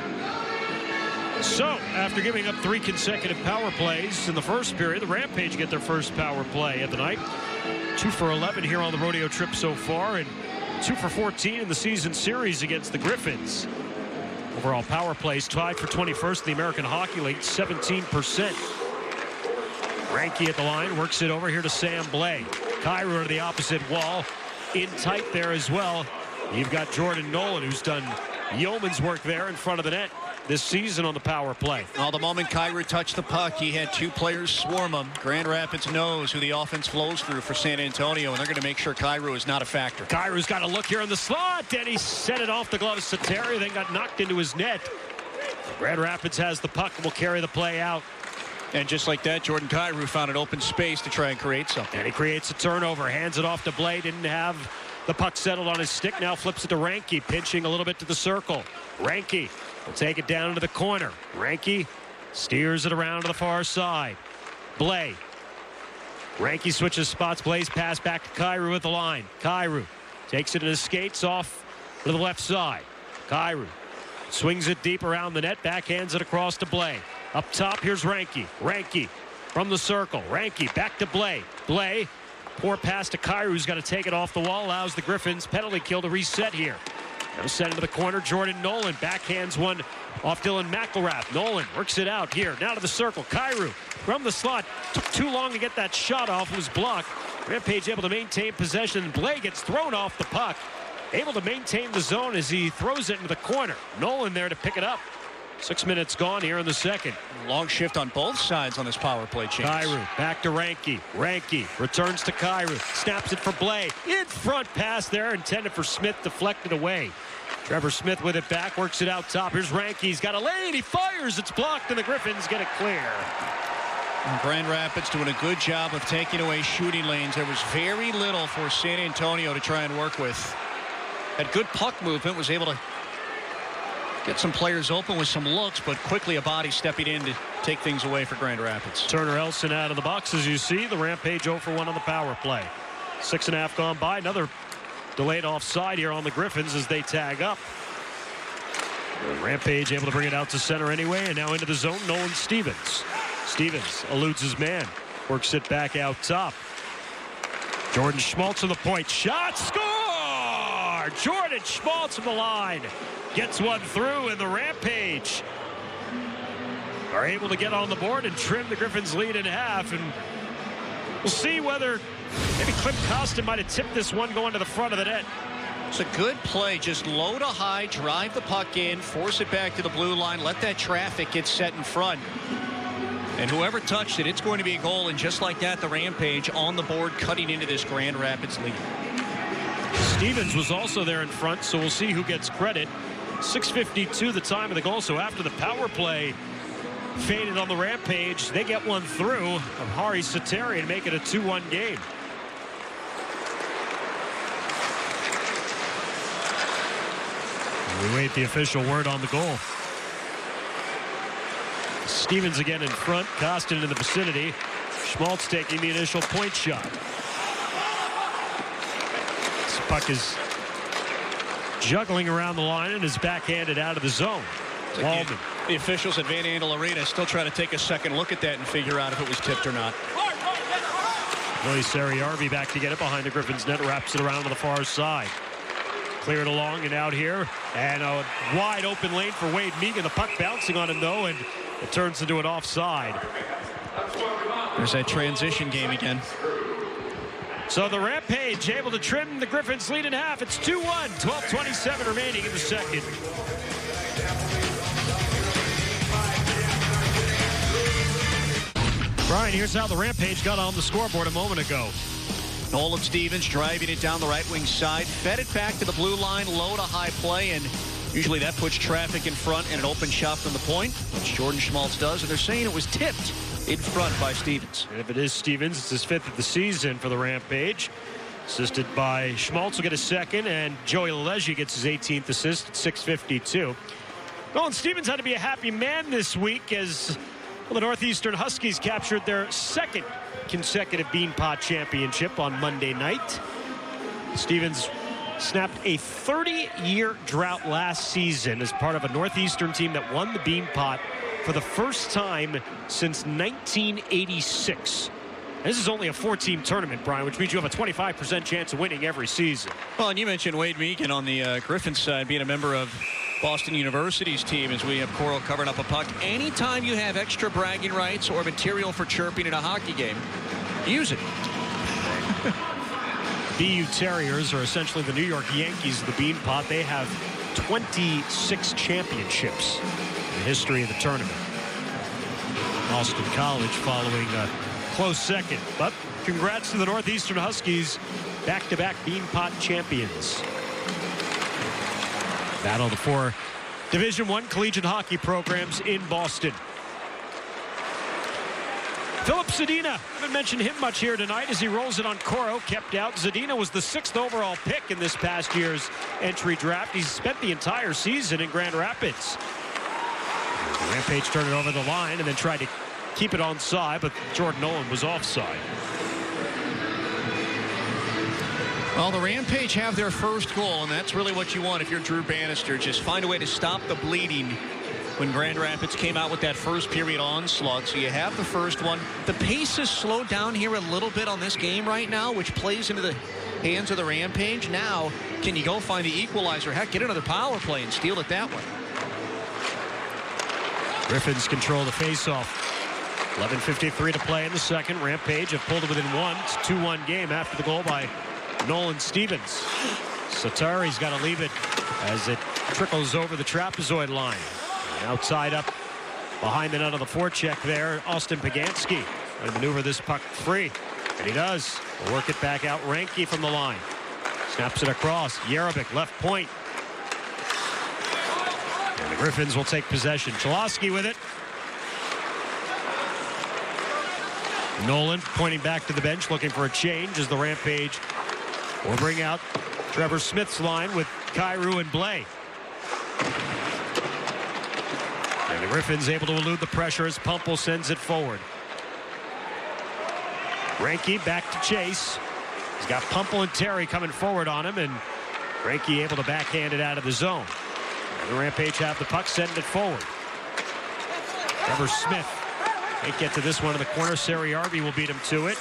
[SPEAKER 1] So after giving up 3 consecutive power plays in the first period, the Rampage get their first power play of the night. 2 for 11 here on the rodeo trip so far, and 2 for 14 in the season series against the Griffins. Overall power plays tied for 21st in the American Hockey League, 17%. Ranke at the line, works it over here to Sam Blais. Kyrou to the opposite wall, in tight there as well. You've got Jordan Nolan, who's done yeoman's work there in front of the net this season on the power play.
[SPEAKER 2] Well, the moment Kyrou touched the puck, he had 2 players swarm him. Grand Rapids knows who the offense flows through for San Antonio, and they're going to make sure Kyrou is not a factor.
[SPEAKER 1] Kyrou's got a look here in the slot, and he sent it off the glove of Sateri, then got knocked into his net. Grand Rapids has the puck and will carry the play out.
[SPEAKER 2] And just like that, Jordan Kyrou found an open space to try and create something.
[SPEAKER 1] And he creates a turnover, hands it off to Blais, didn't have the puck settled on his stick, now flips it to Ranke, pinching a little bit to the circle. Ranke will take it down into the corner. Ranke steers it around to the far side. Blais. Ranke switches spots. Blais pass back to Kyrou at the line. Kyrou takes it in his skates off to the left side. Kyrou swings it deep around the net, backhands it across to Blais. Up top, here's Ranke. Ranke from the circle. Ranke back to Blais. Blais, poor pass to Kyrou, who's got to take it off the wall, allows the Griffins penalty kill to reset here. Now send into the corner. Jordan Nolan backhands one off Dylan McElrath. Nolan works it out here. Now to the circle. Kyrou from the slot. Took too long to get that shot off. It was blocked. Rampage able to maintain possession. Blais gets thrown off the puck. Able to maintain the zone as he throws it into the corner. Nolan there to pick it up. 6 minutes gone here in the second.
[SPEAKER 2] Long shift on both sides on this power play change.
[SPEAKER 1] Kyrou back to Ranke. Ranke returns to Kyrou. Snaps it for Blais. In front pass there intended for Smith, deflected away. Trevor Smith with it back, works it out top. Here's Ranke. He's got a lane. He fires. It's blocked, and the Griffins get it clear.
[SPEAKER 2] And Grand Rapids doing a good job of taking away shooting lanes. There was very little for San Antonio to try and work with. Had good puck movement, was able to get some players open with some looks, but quickly a body stepping in to take things away for Grand Rapids.
[SPEAKER 1] Turner Elson out of the box, as you see. The Rampage 0 for 1 on the power play. 6.5 gone by. Another delayed offside here on the Griffins as they tag up. Rampage able to bring it out to center anyway, and now into the zone. Nolan Stevens. Stevens eludes his man. Works it back out top. Jordan Schmaltz on the point. Shot. Score! Jordan Schmaltz from the line. Gets one through, and the Rampage are able to get on the board and trim the Griffins' lead in half. And we'll see whether maybe Clint Costin might have tipped this one going to the front of the net.
[SPEAKER 2] It's a good play. Just low to high, drive the puck in, force it back to the blue line, let that traffic get set in front. And whoever touched it, it's going to be a goal. And just like that, the Rampage on the board, cutting into this Grand Rapids lead.
[SPEAKER 1] Stevens was also there in front, so we'll see who gets credit. 6:52 the time of the goal, so after the power play faded on the Rampage, they get one through of Hari Sateri and make it a 2-1 game. We wait the official word on the goal. Stevens again in front, Costin in the vicinity. Schmaltz taking the initial point shot. This puck is juggling around the line and is backhanded out of the zone. Walden.
[SPEAKER 2] The officials at Van Andel Arena still trying to take a second look at that and figure out if it was tipped or not.
[SPEAKER 1] Willie Sariarvi back to get it behind the Griffins net, wraps it around to the far side. Cleared along and out here, and a wide open lane for Wade Megan. The puck bouncing on him though, and it turns into an offside.
[SPEAKER 2] There's that transition game again.
[SPEAKER 1] So the Rampage able to trim the Griffins' lead in half. It's 2-1, 12:27 remaining in the second. Brian, here's how the Rampage got on the scoreboard a moment ago.
[SPEAKER 2] Nolan Stevens driving it down the right wing side, fed it back to the blue line, low to high play, and usually that puts traffic in front and an open shot from the point, which Jordan Schmaltz does, and they're saying it was tipped in front by Stevens.
[SPEAKER 1] And if it is Stevens, it's his 5th of the season for the Rampage. Assisted by Schmaltz will get his 2nd, and Joey Lalege gets his 18th assist at 6:52. Nolan Stevens had to be a happy man this week as the Northeastern Huskies captured their 2nd consecutive Beanpot Championship on Monday night. Stevens snapped a 30-year drought last season as part of a Northeastern team that won the Beanpot for the first time since 1986. This is only a 4-team tournament, Brian, which means you have a 25% chance of winning every season.
[SPEAKER 2] Well, and you mentioned Wade Meekin on the Griffins side being a member of Boston University's team as we have Coral covering up a puck. Anytime you have extra bragging rights or material for chirping in a hockey game, use it.
[SPEAKER 1] BU Terriers are essentially the New York Yankees of the Beanpot. They have 26 championships in the history of the tournament. Boston College following a close second. But congrats to the Northeastern Huskies, back-to-back Beanpot champions. Battle of the 4 Division I collegiate hockey programs in Boston. Philip Zadina, haven't mentioned him much here tonight as he rolls it on Coro, kept out. Zadina was the 6th overall pick in this past year's entry draft. He's spent the entire season in Grand Rapids. Rampage turned it over the line and then tried to keep it onside, but Jordan Nolan was offside.
[SPEAKER 2] Well, the Rampage have their first goal, and that's really what you want if you're Drew Bannister. Just find a way to stop the bleeding when Grand Rapids came out with that first period onslaught. So you have the first one. The pace has slowed down here a little bit on this game right now, which plays into the hands of the Rampage. Now, can you go find the equalizer? Heck, get another power play and steal it that way.
[SPEAKER 1] Griffins control the faceoff. 11:53 to play in the second. Rampage have pulled it within one. It's a 2-1 game after the goal by Nolan Stevens. Satari's got to leave it as it trickles over the trapezoid line. Outside up behind the net of the forecheck there, Austin Pagansky to maneuver this puck free. And he does. We'll work it back out. Ranke from the line. Snaps it across. Jerabek left point. And the Griffins will take possession. Chalosky with it. Nolan pointing back to the bench, looking for a change as the Rampage will bring out Trevor Smith's line with Kyrou and Blais. And the Griffins able to elude the pressure as Pumpel sends it forward. Ranke back to chase. He's got Pumpel and Terry coming forward on him, and Ranke able to backhand it out of the zone. And the Rampage have the puck, send it forward. Trevor Smith can't get to this one in the corner. Sariarvi will beat him to it.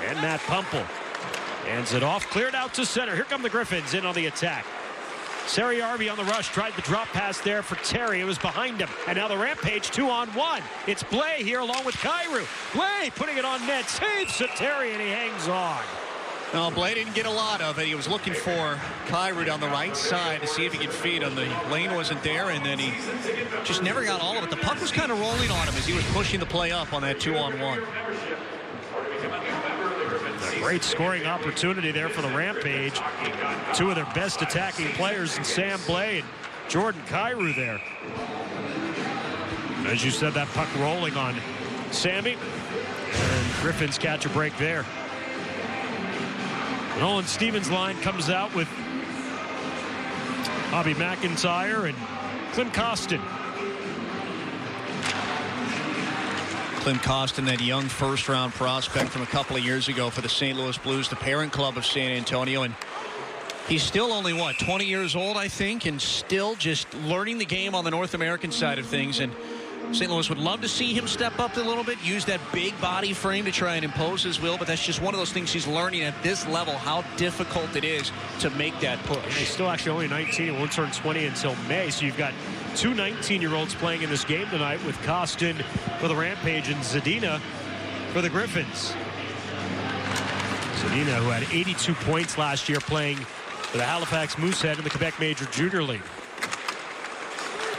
[SPEAKER 1] And Matt Pumpel hands it off, cleared out to center. Here come the Griffins in on the attack. Sariarvi on the rush, tried the drop pass there for Terry. It was behind him. And now the Rampage 2-on-1. It's Blais here along with Kyrou. Blais putting it on net, saves Terry, and he hangs on.
[SPEAKER 2] Well, Blais didn't get a lot of it. He was looking for Kyrou down the right side to see if he could feed him. The lane wasn't there, and then he just never got all of it. The puck was kind of rolling on him as he was pushing the play up on that 2-on-1.
[SPEAKER 1] A great scoring opportunity there for the Rampage. Two of their best attacking players in Sam Blais and Jordan Kyrou there. As you said, that puck rolling on Sammy, and Griffins catch a break there. Nolan Stevens' line comes out with Bobby McIntyre and Klim Kostin.
[SPEAKER 2] Klim Kostin, that young first-round prospect from a couple of years ago for the St. Louis Blues, the parent club of San Antonio. And he's still only, what, 20 years old, I think, and still just learning the game on the North American side of things. And St. Louis would love to see him step up a little bit, use that big body frame to try and impose his will, but that's just one of those things he's learning at this level, how difficult it is to make that push.
[SPEAKER 1] And he's still actually only 19 and won't turn 20 until May, so you've got two 19-year-olds playing in this game tonight with Kostin for the Rampage and Zadina for the Griffins. Zadina, who had 82 points last year playing for the Halifax Moosehead in the Quebec Major Junior League.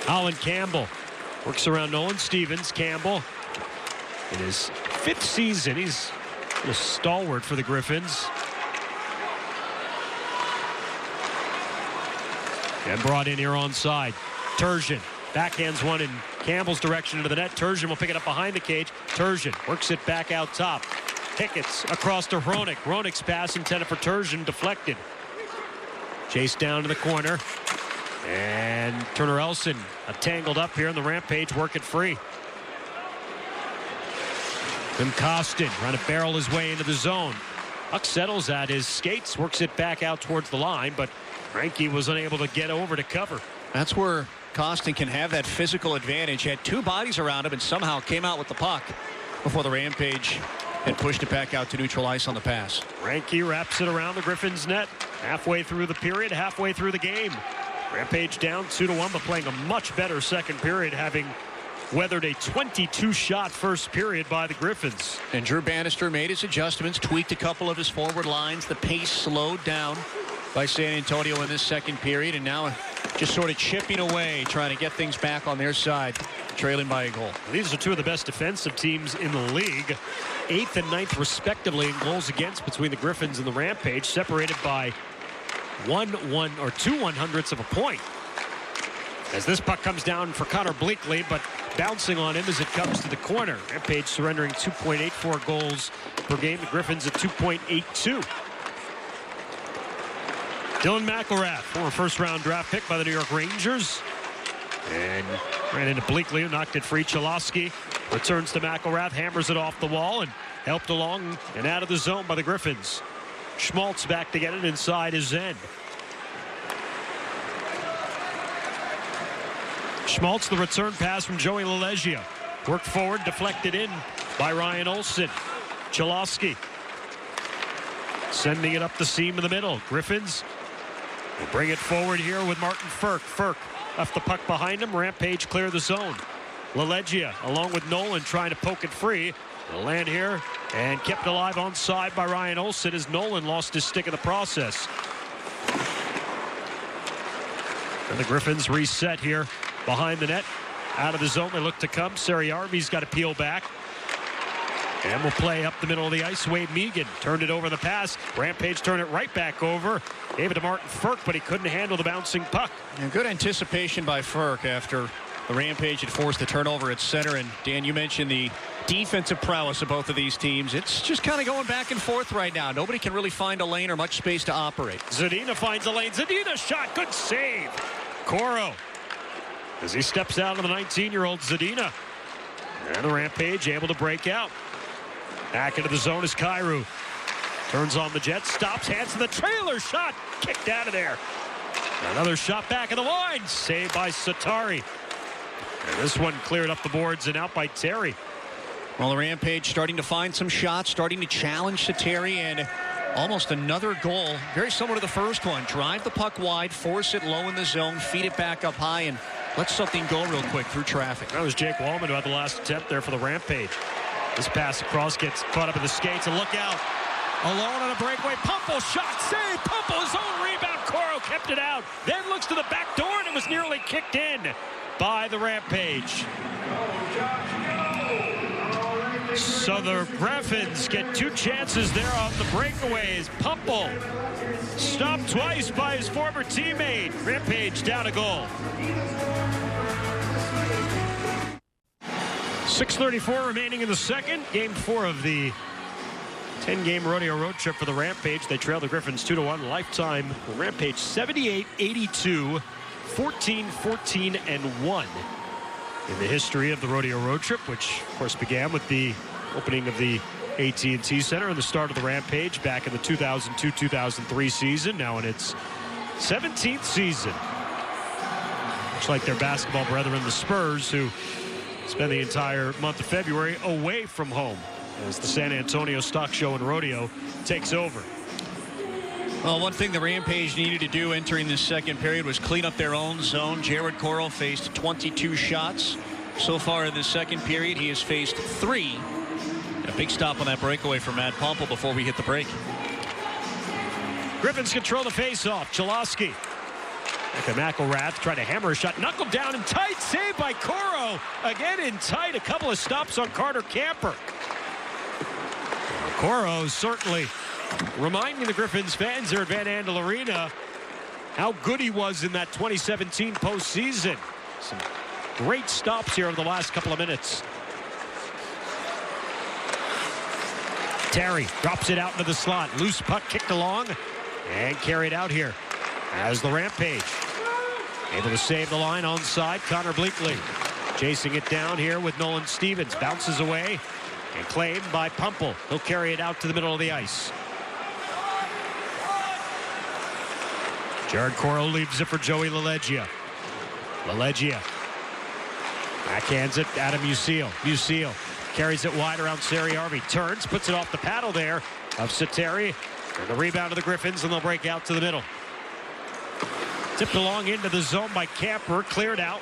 [SPEAKER 1] Colin Campbell works around Nolan Stevens. Campbell in his 5th season. He's a stalwart for the Griffins. And brought in here onside. Turgeon backhands one in Campbell's direction into the net. Turgeon will pick it up behind the cage. Turgeon works it back out top. Hickett's across to Hronek. Hronek's pass intended for Turgeon, deflected. Chased down to the corner. And Turner Elson tangled up here in the Rampage, work it free. Klim Kostin trying to barrel his way into the zone. Puck settles at his skates, works it back out towards the line, but Ranke was unable to get over to cover.
[SPEAKER 2] That's where Kostin can have that physical advantage. Had two bodies around him and somehow came out with the puck before the Rampage and pushed it back out to neutral ice on the pass.
[SPEAKER 1] Ranke wraps it around the Griffins' net. Halfway through the period, halfway through the game. Rampage down 2-1, but playing a much better second period, having weathered a 22-shot first period by the Griffins.
[SPEAKER 2] And Drew Bannister made his adjustments, tweaked a couple of his forward lines. The pace slowed down by San Antonio in this second period, and now just sort of chipping away, trying to get things back on their side, trailing by a goal.
[SPEAKER 1] These are two of the best defensive teams in the league. 8th and 9th respectively in goals against between the Griffins and the Rampage, separated by 2 100ths of a point. As this puck comes down for Connor Bleakley, but bouncing on him as it comes to the corner. Rampage surrendering 2.84 goals per game. The Griffins at 2.82. Dylan McElrath, former first-round draft pick by the New York Rangers. And ran into Bleakley, who knocked it free. Chalosky returns to McElrath, hammers it off the wall, and helped along and out of the zone by the Griffins. Schmaltz back to get it inside his end. Schmaltz, the return pass from Joey LaLeggia. Worked forward, deflected in by Ryan Olsen. Chalosky sending it up the seam in the middle. Griffins will bring it forward here with Martin Ferk. Ferk left the puck behind him. Rampage clear the zone. LaLeggia along with Nolan trying to poke it free. They'll land here and kept alive onside by Ryan Olsen as Nolan lost his stick in the process. And the Griffins reset here behind the net. Out of the zone they look to come. Sariarmi's got to peel back. And will play up the middle of the ice. Wade Megan turned it over the pass. Rampage turned it right back over. Gave it to Martin Ferk, but he couldn't handle the bouncing puck.
[SPEAKER 2] And good anticipation by Ferk after the Rampage had forced the turnover at center. And Dan, you mentioned the defensive prowess of both of these teams. It's just kind of going back and forth right now. Nobody can really find a lane or much space to operate.
[SPEAKER 1] Zadina finds a lane. Zadina shot. Good save. Coro as he steps out of the 19-year-old Zadina. And the Rampage able to break out. Back into the zone is Kyrou. Turns on the jet, stops, hands to the trailer, shot, kicked out of there. Another shot back of the line, saved by Satari. And this one cleared up the boards and out by Terry.
[SPEAKER 2] Well, the Rampage starting to find some shots, starting to challenge Satari, and almost another goal, very similar to the first one. Drive the puck wide, force it low in the zone, feed it back up high, and let something go real quick through traffic.
[SPEAKER 1] That was Jake Wallman who had the last attempt there for the Rampage. This pass across gets caught up in the skates, and look out. Alone on a breakaway. Pumple shot, save. Pumple, his own rebound. Coro kept it out. Then looks to the back door, and it was nearly kicked in by the Rampage. So the Griffins get two chances there on the breakaways. Pumple stopped twice by his former teammate. Rampage down a goal. 6:34 remaining in the second. Game 4 of the 10-game rodeo road trip for the Rampage. They trail the Griffins 2-1. Lifetime Rampage 78-82, 14-14-1 in the history of the rodeo road trip, which of course began with the opening of the AT&T Center and the start of the Rampage back in the 2002-2003 season. Now in its 17th season. Much like their basketball brethren, the Spurs, who spend the entire month of February away from home as the San Antonio Stock Show and Rodeo takes over.
[SPEAKER 2] Well, one thing the Rampage needed to do entering this second period was clean up their own zone. Jared Coro faced 22 shots so far in this second period. He has faced 3. And a big stop on that breakaway from Matt Pumple before we hit the break.
[SPEAKER 1] Griffins control the face-off. Chalosky. McElrath tried to hammer a shot, knuckled down and tight, saved by Coro. Again in tight, a couple of stops on Carter Camper. Coro certainly reminding the Griffins fans there at Van Andel Arena how good he was in that 2017 postseason. Some great stops here over the last couple of minutes. Terry drops it out into the slot. Loose puck kicked along and carried out here as the Rampage able to save the line onside. Connor Bleakley chasing it down here with Nolan Stevens. Bounces away and claimed by Pumple. He'll carry it out to the middle of the ice. Jared Coro leaves it for Joey LaLeggia. LaLeggia backhands it. Adam Musil. Musil Carries it wide around Sariarvi. Turns, puts it off the paddle there of Sateri. And the rebound of the Griffins, and they'll break out to the middle. Tipped along into the zone by Camper. Cleared out.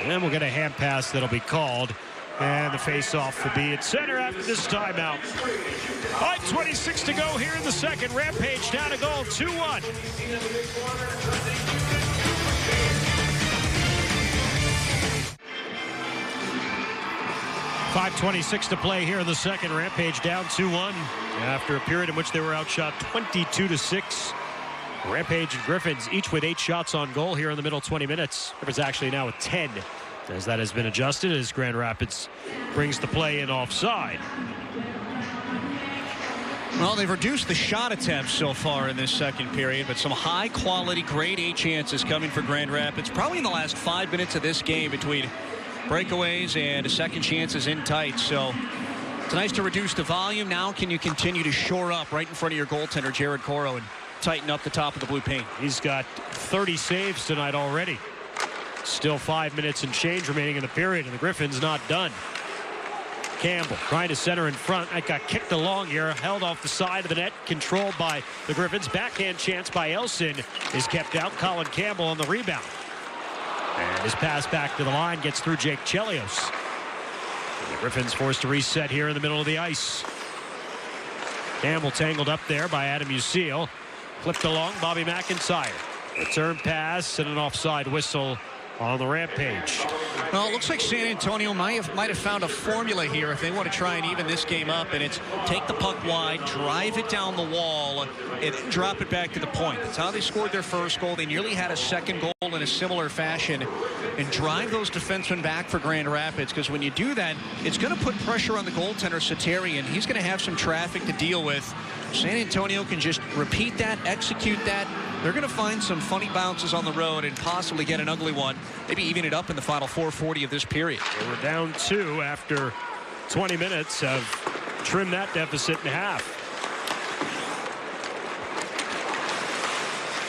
[SPEAKER 1] And we'll get a hand pass that'll be called. And the face-off will be at center after this timeout. 5:26 to go here in the second. Rampage down a goal, 2-1. 5:26 to play here in the second. Rampage down 2-1 after a period in which they were outshot 22-6. Rampage and Griffins each with 8 shots on goal here in the middle 20 minutes. Griffins actually now at 10 as that has been adjusted as Grand Rapids brings the play in offside.
[SPEAKER 2] Well, they've reduced the shot attempts so far in this second period, but some high-quality, grade A chances coming for Grand Rapids. Probably in the last 5 minutes of this game between breakaways and second chances in tight. So it's nice to reduce the volume. Now can you continue to shore up right in front of your goaltender, Jared Coro, and tighten up the top of the blue paint?
[SPEAKER 1] He's got 30 saves tonight already. Still 5 minutes and change remaining in the period, and the Griffins not done. Campbell trying to center in front. It got kicked along here, held off the side of the net, controlled by the Griffins. Backhand chance by Elson is kept out. Colin Campbell on the rebound. And his pass back to the line gets through Jake Chelios. And the Griffins forced to reset here in the middle of the ice. Campbell tangled up there by Adam Usiel. Flipped along, Bobby McIntyre. Return pass and an offside whistle on the Rampage.
[SPEAKER 2] Well, it looks like San Antonio might have found a formula here if they want to try and even this game up, and it's take the puck wide, drive it down the wall, and drop it back to the point. That's how they scored their first goal. They nearly had a second goal in a similar fashion, and drive those defensemen back for Grand Rapids, because when you do that, it's going to put pressure on the goaltender, Sateri, and he's going to have some traffic to deal with. San Antonio can just repeat that, execute that. They're going to find some funny bounces on the road and possibly get an ugly one, maybe even it up in the final 4:40 of this period.
[SPEAKER 1] They were down 2 after 20 minutes, have trimmed that deficit in half.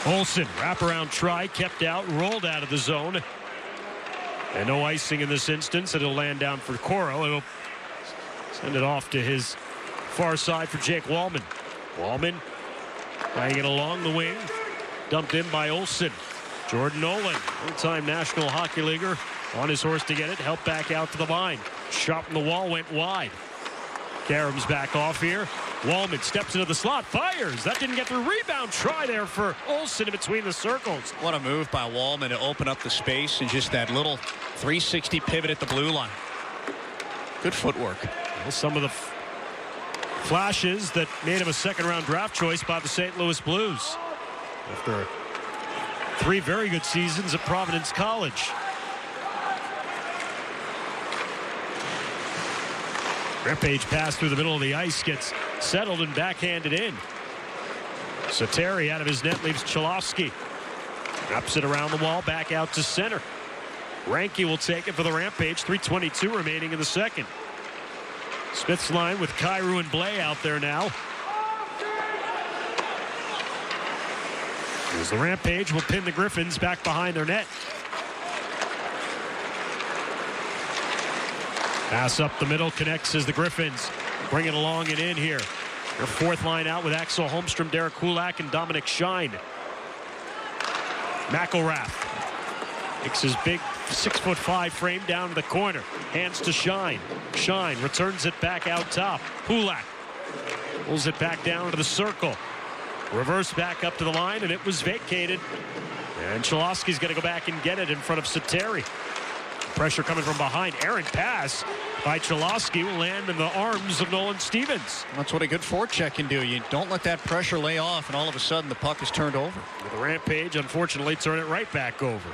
[SPEAKER 1] Olsen, wraparound try, kept out, rolled out of the zone. And no icing in this instance. It'll land down for Coro. It'll send it off to his far side for Jake Wallman. Wallman trying it along the wing. Dumped in by Olsen. Jordan Nolan, one-time National Hockey Leaguer, on his horse to get it. Helped back out to the line. Shot from the wall, went wide. Karam's back off here. Wallman steps into the slot, fires. That didn't get through. Rebound try there for Olsen in between the circles.
[SPEAKER 2] What a move by Wallman to open up the space and just that little 360 pivot at the blue line. Good footwork.
[SPEAKER 1] Well, some of the flashes that made him a second-round draft choice by the St. Louis Blues after 3 very good seasons at Providence College. Rampage pass through the middle of the ice, gets settled and backhanded in. Sateri out of his net leaves Cholowski. Wraps it around the wall, back out to center. Ranke will take it for the Rampage. 3:22 remaining in the second. Smith's line with Kyrou and Blais out there now. As the Rampage will pin the Griffins back behind their net. Pass up the middle, connects as the Griffins bring it along and in here. Their fourth line out with Axel Holmstrom, Derek Kulak, and Dominic Shine. McElrath takes his big 6'5" frame down to the corner. Hands to Shine. Shine returns it back out top. Kulak pulls it back down to the circle. Reverse back up to the line, and it was vacated. And Cholowski's going to go back and get it in front of Sateri. Pressure coming from behind. Errant pass by Cholowski will land in the arms of Nolan Stevens.
[SPEAKER 2] That's what a good forecheck can do. You don't let that pressure lay off, and all of a sudden the puck is turned over.
[SPEAKER 1] With the Rampage, unfortunately, turn it right back over.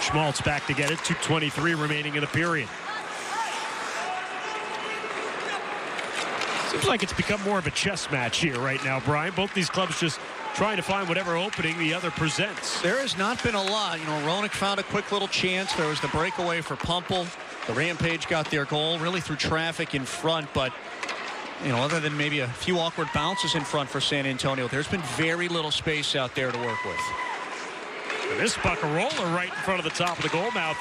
[SPEAKER 1] Schmaltz back to get it. 2:23 remaining in the period. Seems like it's become more of a chess match here right now, Brian. Both these clubs just trying to find whatever opening the other presents.
[SPEAKER 2] There has not been a lot. You know, Roenick found a quick little chance. There was the breakaway for Pumple. The Rampage got their goal really through traffic in front, but you know, other than maybe a few awkward bounces in front for San Antonio, there's been very little space out there to work with.
[SPEAKER 1] And this puck a roller right in front of the top of the goal mouth.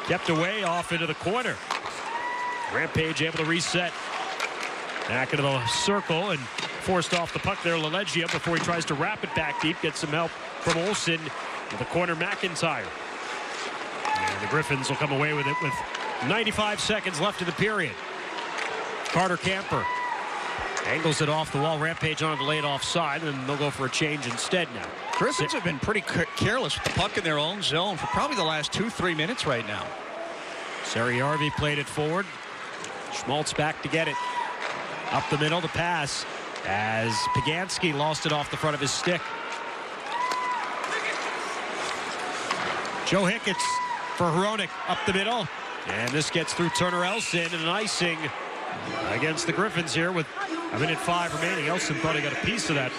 [SPEAKER 1] kept away off into the corner. Rampage able to reset. Back into the circle and forced off the puck there, LaLeggia, before he tries to wrap it back deep. Gets some help from Olsen with the corner, McIntyre. And the Griffins will come away with it with 95 seconds left of the period. Carter Camper angles it off the wall. Rampage on to lay it offside, and they'll go for a change instead now.
[SPEAKER 2] Griffins have been pretty careless with the puck in their own zone for probably the last 2-3 minutes right now.
[SPEAKER 1] Sariarvi played it forward. Schmaltz back to get it. Up the middle to pass as Pagansky lost it off the front of his stick. Joe Hicketts for Hronek up the middle. And this gets through Turner Elson, and an icing against the Griffins here with 1:05 remaining. Elson thought he got a piece of that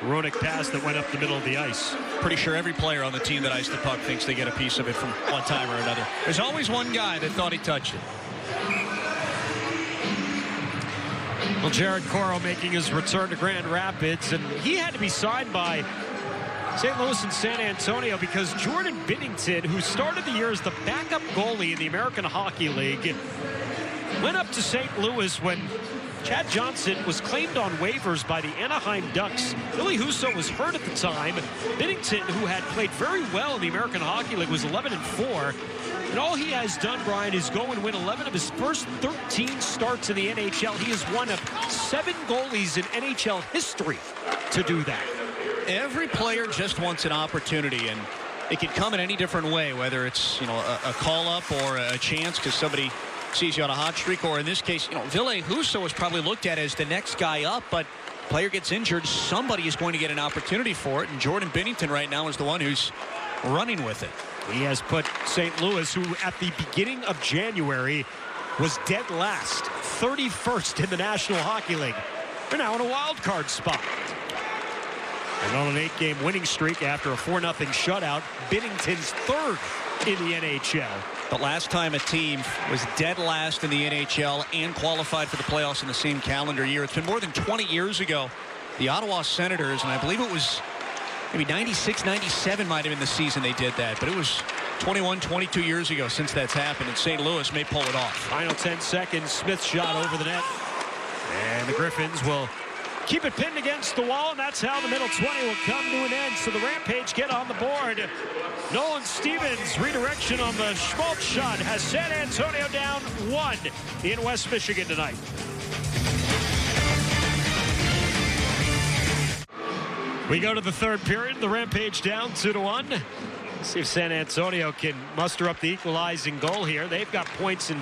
[SPEAKER 1] Hronek pass that went up the middle of the ice.
[SPEAKER 2] Pretty sure every player on the team that iced the puck thinks they get a piece of it from one time or another. There's always one guy that thought he touched it.
[SPEAKER 1] Well, Jared Coro making his return to Grand Rapids, and he had to be signed by St. Louis and San Antonio because Jordan Binnington, who started the year as the backup goalie in the American Hockey League, went up to St. Louis when Chad Johnson was claimed on waivers by the Anaheim Ducks. Billy Husso was hurt at the time. Binnington, who had played very well in the American Hockey League, was 11-4. And all he has done, Brian, is go and win 11 of his first 13 starts in the NHL. He is one of 7 goalies in NHL history to do that.
[SPEAKER 2] Every player just wants an opportunity, and it can come in any different way, whether it's, you know, a call-up or a chance because somebody sees you on a hot streak, or in this case, you know, Ville Husso was probably looked at as the next guy up, but player gets injured, somebody is going to get an opportunity for it, and Jordan Binnington right now is the one who's running with it.
[SPEAKER 1] He has put St. Louis, who at the beginning of January was dead last, 31st in the National Hockey League. They're now in a wild card spot. And on an 8-game winning streak after a 4-0 shutout, Binnington's 3rd in the NHL.
[SPEAKER 2] The last time a team was dead last in the NHL and qualified for the playoffs in the same calendar year, it's been more than 20 years ago. The Ottawa Senators, and I believe it was maybe 96, 97 might have been the season they did that, but it was 21, 22 years ago since that's happened, and St. Louis may pull it off.
[SPEAKER 1] Final 10 seconds, Smith's shot over the net. And the Griffins will keep it pinned against the wall, and that's how the middle 20 will come to an end. So the Rampage get on the board. Nolan Stevens' redirection on the Schmaltz shot has San Antonio down 1 in West Michigan tonight. We go to the third period. The Rampage down 2-1. See if San Antonio can muster up the equalizing goal here. They've got points in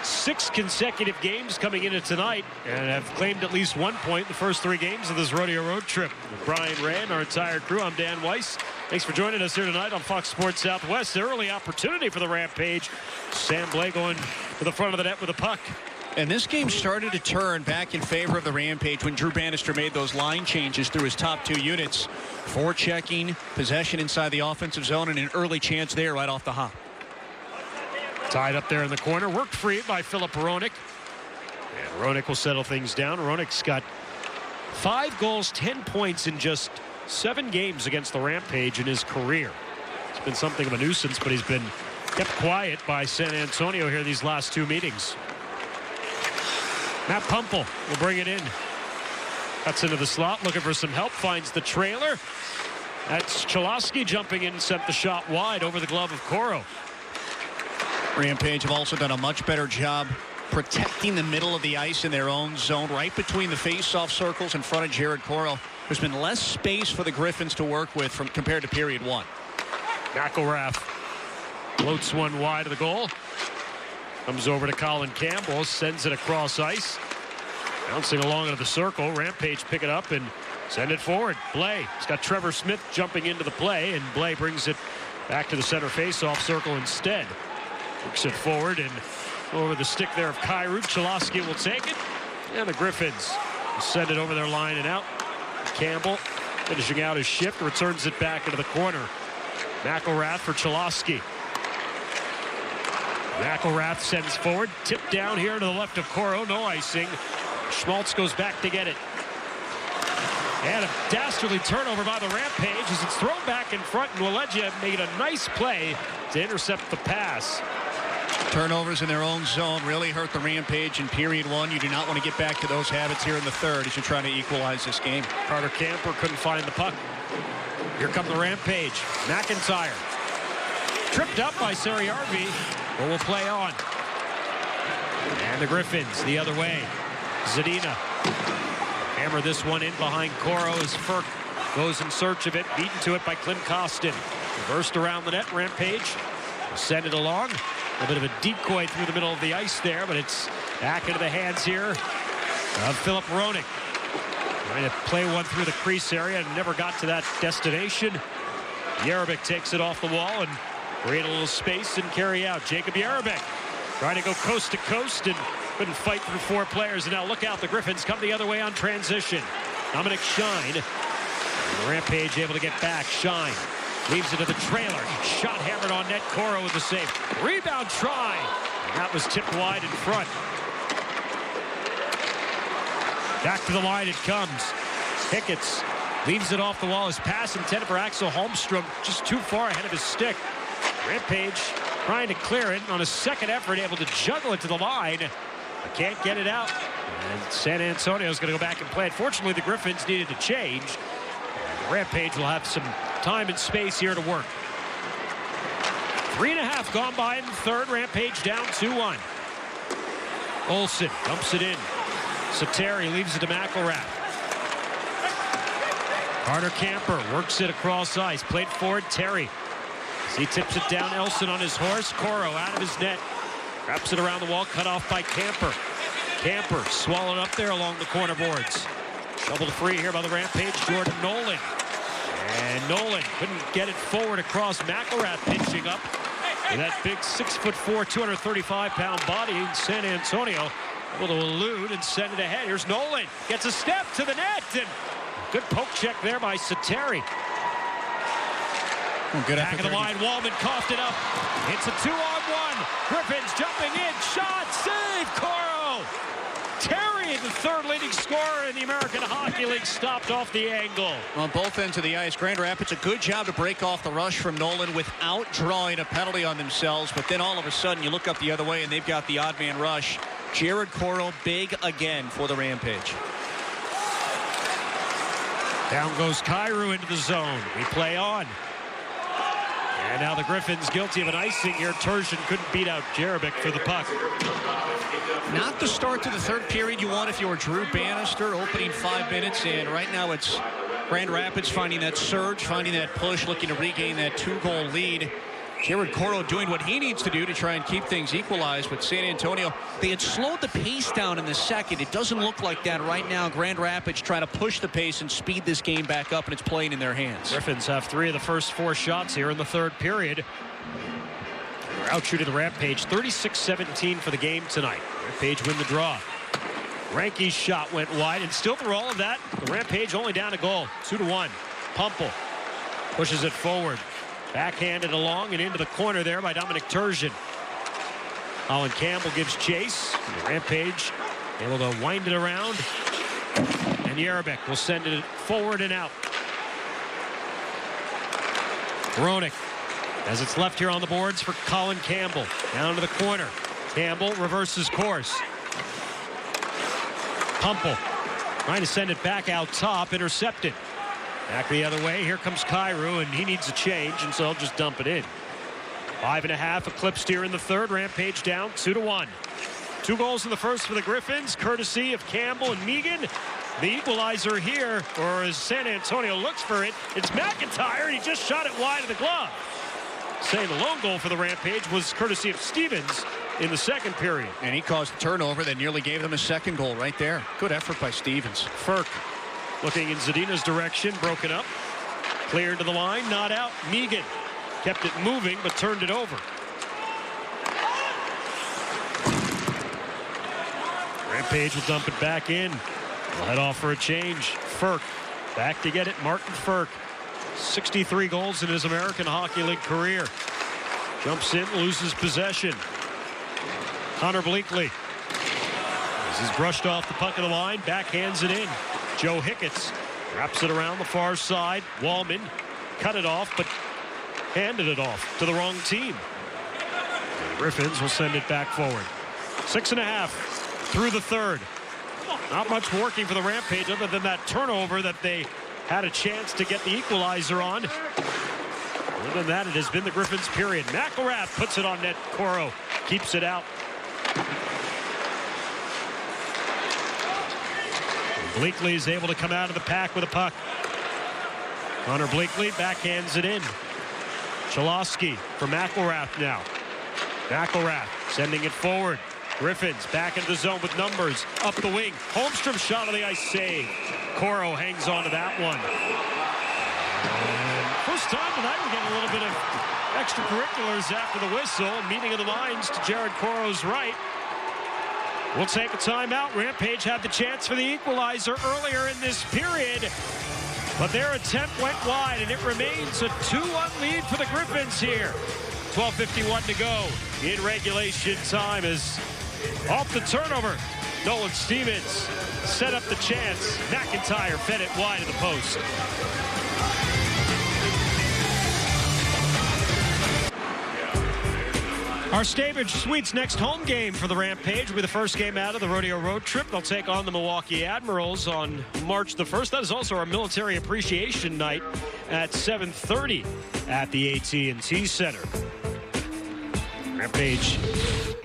[SPEAKER 1] 6 consecutive games coming into tonight and have claimed at least 1 point in the first 3 games of this rodeo road trip. With Brian Ray and our entire crew, I'm Dan Weiss. Thanks for joining us here tonight on Fox Sports Southwest. The early opportunity for the Rampage. Sam Blais going to the front of the net with a puck.
[SPEAKER 2] And this game started to turn back in favor of the Rampage when Drew Bannister made those line changes through his top 2 units. Forechecking, possession inside the offensive zone, and an early chance there right off the hop.
[SPEAKER 1] Tied up there in the corner, worked free by Philip Hronek. And Hronek will settle things down. Hronek's got 5 goals, 10 points in just 7 games against the Rampage in his career. It's been something of a nuisance, but he's been kept quiet by San Antonio here these last 2 meetings. Matt Pumpel will bring it in. Cuts into the slot, looking for some help, finds the trailer. That's Cholowski jumping in and sent the shot wide over the glove of Coro.
[SPEAKER 2] Rampage have also done a much better job protecting the middle of the ice in their own zone, right between the face-off circles in front of Jared Coro. There's been less space for the Griffins to work with compared to period 1.
[SPEAKER 1] McElrath floats one wide of the goal. Comes over to Colin Campbell, sends it across ice. Bouncing along into the circle. Rampage pick it up and send it forward. Blais. It's got Trevor Smith jumping into the play, and Blais brings it back to the center face-off circle instead. Works it forward and over the stick there of Kyrou. Cholowski will take it. And the Griffins send it over their line and out. Campbell finishing out his shift, returns it back into the corner. McElrath for Cholowski. McElrath sends forward, tipped down here to the left of Coro, no icing. Schmaltz goes back to get it. And a dastardly turnover by the Rampage as it's thrown back in front, and LaLeggia made a nice play to intercept the pass.
[SPEAKER 2] Turnovers in their own zone really hurt the Rampage in period one. You do not want to get back to those habits here in the third as you're trying to equalize this game.
[SPEAKER 1] Carter Camper couldn't find the puck. Here come the Rampage. McIntyre. Tripped up by Sariarvi, but will play on. And the Griffins the other way. Zadina. Hammer this one in behind Coro as Ferk goes in search of it. Beaten to it by Klim Kostin. Reversed around the net. Rampage will send it along. A bit of a decoy through the middle of the ice there, but it's back into the hands here of Philip Roenick. Trying to play one through the crease area and never got to that destination. Jerabek takes it off the wall and create a little space and carry out. Jacob Jerabek trying to go coast to coast and couldn't fight through four players. And now look out, the Griffins come the other way on transition. Dominic Shine. The Rampage able to get back. Shine leaves it to the trailer. Shot hammered on net. Coro with the save. Rebound try. And that was tipped wide in front. Back to the line it comes. Hicketts leaves it off the wall. His pass intended for Axel Holmstrom, just too far ahead of his stick. Rampage trying to clear it on a second effort, able to juggle it to the line. But can't get it out. And San Antonio's going to go back and play it. Fortunately, the Griffins needed to change. Rampage will have some time and space here to work. 3.5 gone by in the third. Rampage down 2-1. Olsen dumps it in. Sateri leaves it to McElrath. Carter Camper works it across ice. Played forward, Terry. As he tips it down, Elson on his horse. Coro out of his net. Wraps it around the wall, cut off by Camper. Camper swallowed up there along the corner boards. Shoveled free here by the Rampage, Jordan Nolan. And Nolan couldn't get it forward across. McElrath pinching up. And that big 6'4", 235-pound body in San Antonio able to elude and send it ahead. Here's Nolan. Gets a step to the net. And good poke check there by Sateri.
[SPEAKER 2] Good
[SPEAKER 1] back of the line. Wallman coughed it up. It's a 2-on-1. Griffins jumping in. Shot. Save. Coro. Terry, the third leading scorer in the American Hockey League, stopped off the angle.
[SPEAKER 2] On both ends of the ice, Grand Rapids a good job to break off the rush from Nolan without drawing a penalty on themselves. But then all of a sudden you look up the other way and they've got the odd man rush. Jared Coro big again for the Rampage.
[SPEAKER 1] Down goes Kyrou into the zone. We play on. And now the Griffins guilty of an icing here. Turgeon couldn't beat out Jerabek for the puck.
[SPEAKER 2] Not the start to the third period you want if you're Drew Bannister, opening 5 minutes. And right now it's Grand Rapids finding that surge, finding that push, looking to regain that 2-goal lead. Jared Coro doing what he needs to do to try and keep things equalized. But San Antonio, they had slowed the pace down in the second. It doesn't look like that right now. Grand Rapids trying to push the pace and speed this game back up, and it's playing in their hands.
[SPEAKER 1] Griffins have 3 of the first 4 shots here in the third period. They're out shooting the Rampage 36-17 for the game tonight. Rampage win the draw. Ranke's shot went wide, and still through all of that, the Rampage only down a goal. 2-1. Pumple pushes it forward. Backhanded along and into the corner there by Dominic Turgeon. Colin Campbell gives chase. The Rampage able to wind it around. And Jerabek will send it forward and out. Roenick as it's left here on the boards for Colin Campbell. Down to the corner. Campbell reverses course. Pumple trying to send it back out top. Intercepted. Back the other way. Here comes Kyrou, and he needs a change, and so he'll just dump it in. 5.5 eclipsed here in the third. Rampage down 2-1. 2 goals in the first for the Griffins, courtesy of Campbell and Megan. The equalizer here, or as San Antonio looks for it, it's McIntyre, and he just shot it wide of the glove. Saying the lone goal for the Rampage was courtesy of Stevens in the second period.
[SPEAKER 2] And he caused a turnover that nearly gave them a second goal right there. Good effort by Stevens.
[SPEAKER 1] Ferk looking in Zadina's direction, broken up. Cleared to the line, not out. Megan kept it moving, but turned it over. Rampage will dump it back in. We'll head off for a change. Ferk back to get it. Martin Ferk. 63 goals in his American Hockey League career. Jumps in, loses possession. Connor Bleakley. As he's brushed off the puck of the line, backhands it in. Joe Hicketts wraps it around the far side. Wallman cut it off, but handed it off to the wrong team. Griffins will send it back forward. 6.5 through the third. Not much working for the Rampage other than that turnover that they had a chance to get the equalizer on. Other than that, it has been the Griffins period. McElrath puts it on net. Coro keeps it out. Bleakley is able to come out of the pack with a puck. Connor Bleakley backhands it in. Cholowski for McElrath now. McElrath sending it forward. Griffins back into the zone with numbers. Up the wing. Holmstrom shot on the ice save. Coro hangs on to that one. And first time tonight we're getting a little bit of extracurriculars after the whistle. Meeting of the minds to Jared Coro's right. We'll take a timeout. Rampage had the chance for the equalizer earlier in this period, but their attempt went wide, and it remains a 2-1 lead for the Griffins here. 12:51 to go in regulation time as off the turnover, Nolan Stevens set up the chance. McIntyre fed it wide of the post. Our Stavage Suites next home game for the Rampage will be the first game out of the rodeo road trip. They'll take on the Milwaukee Admirals on March the 1st. That is also our military appreciation night at 7:30 at the AT&T Center. Rampage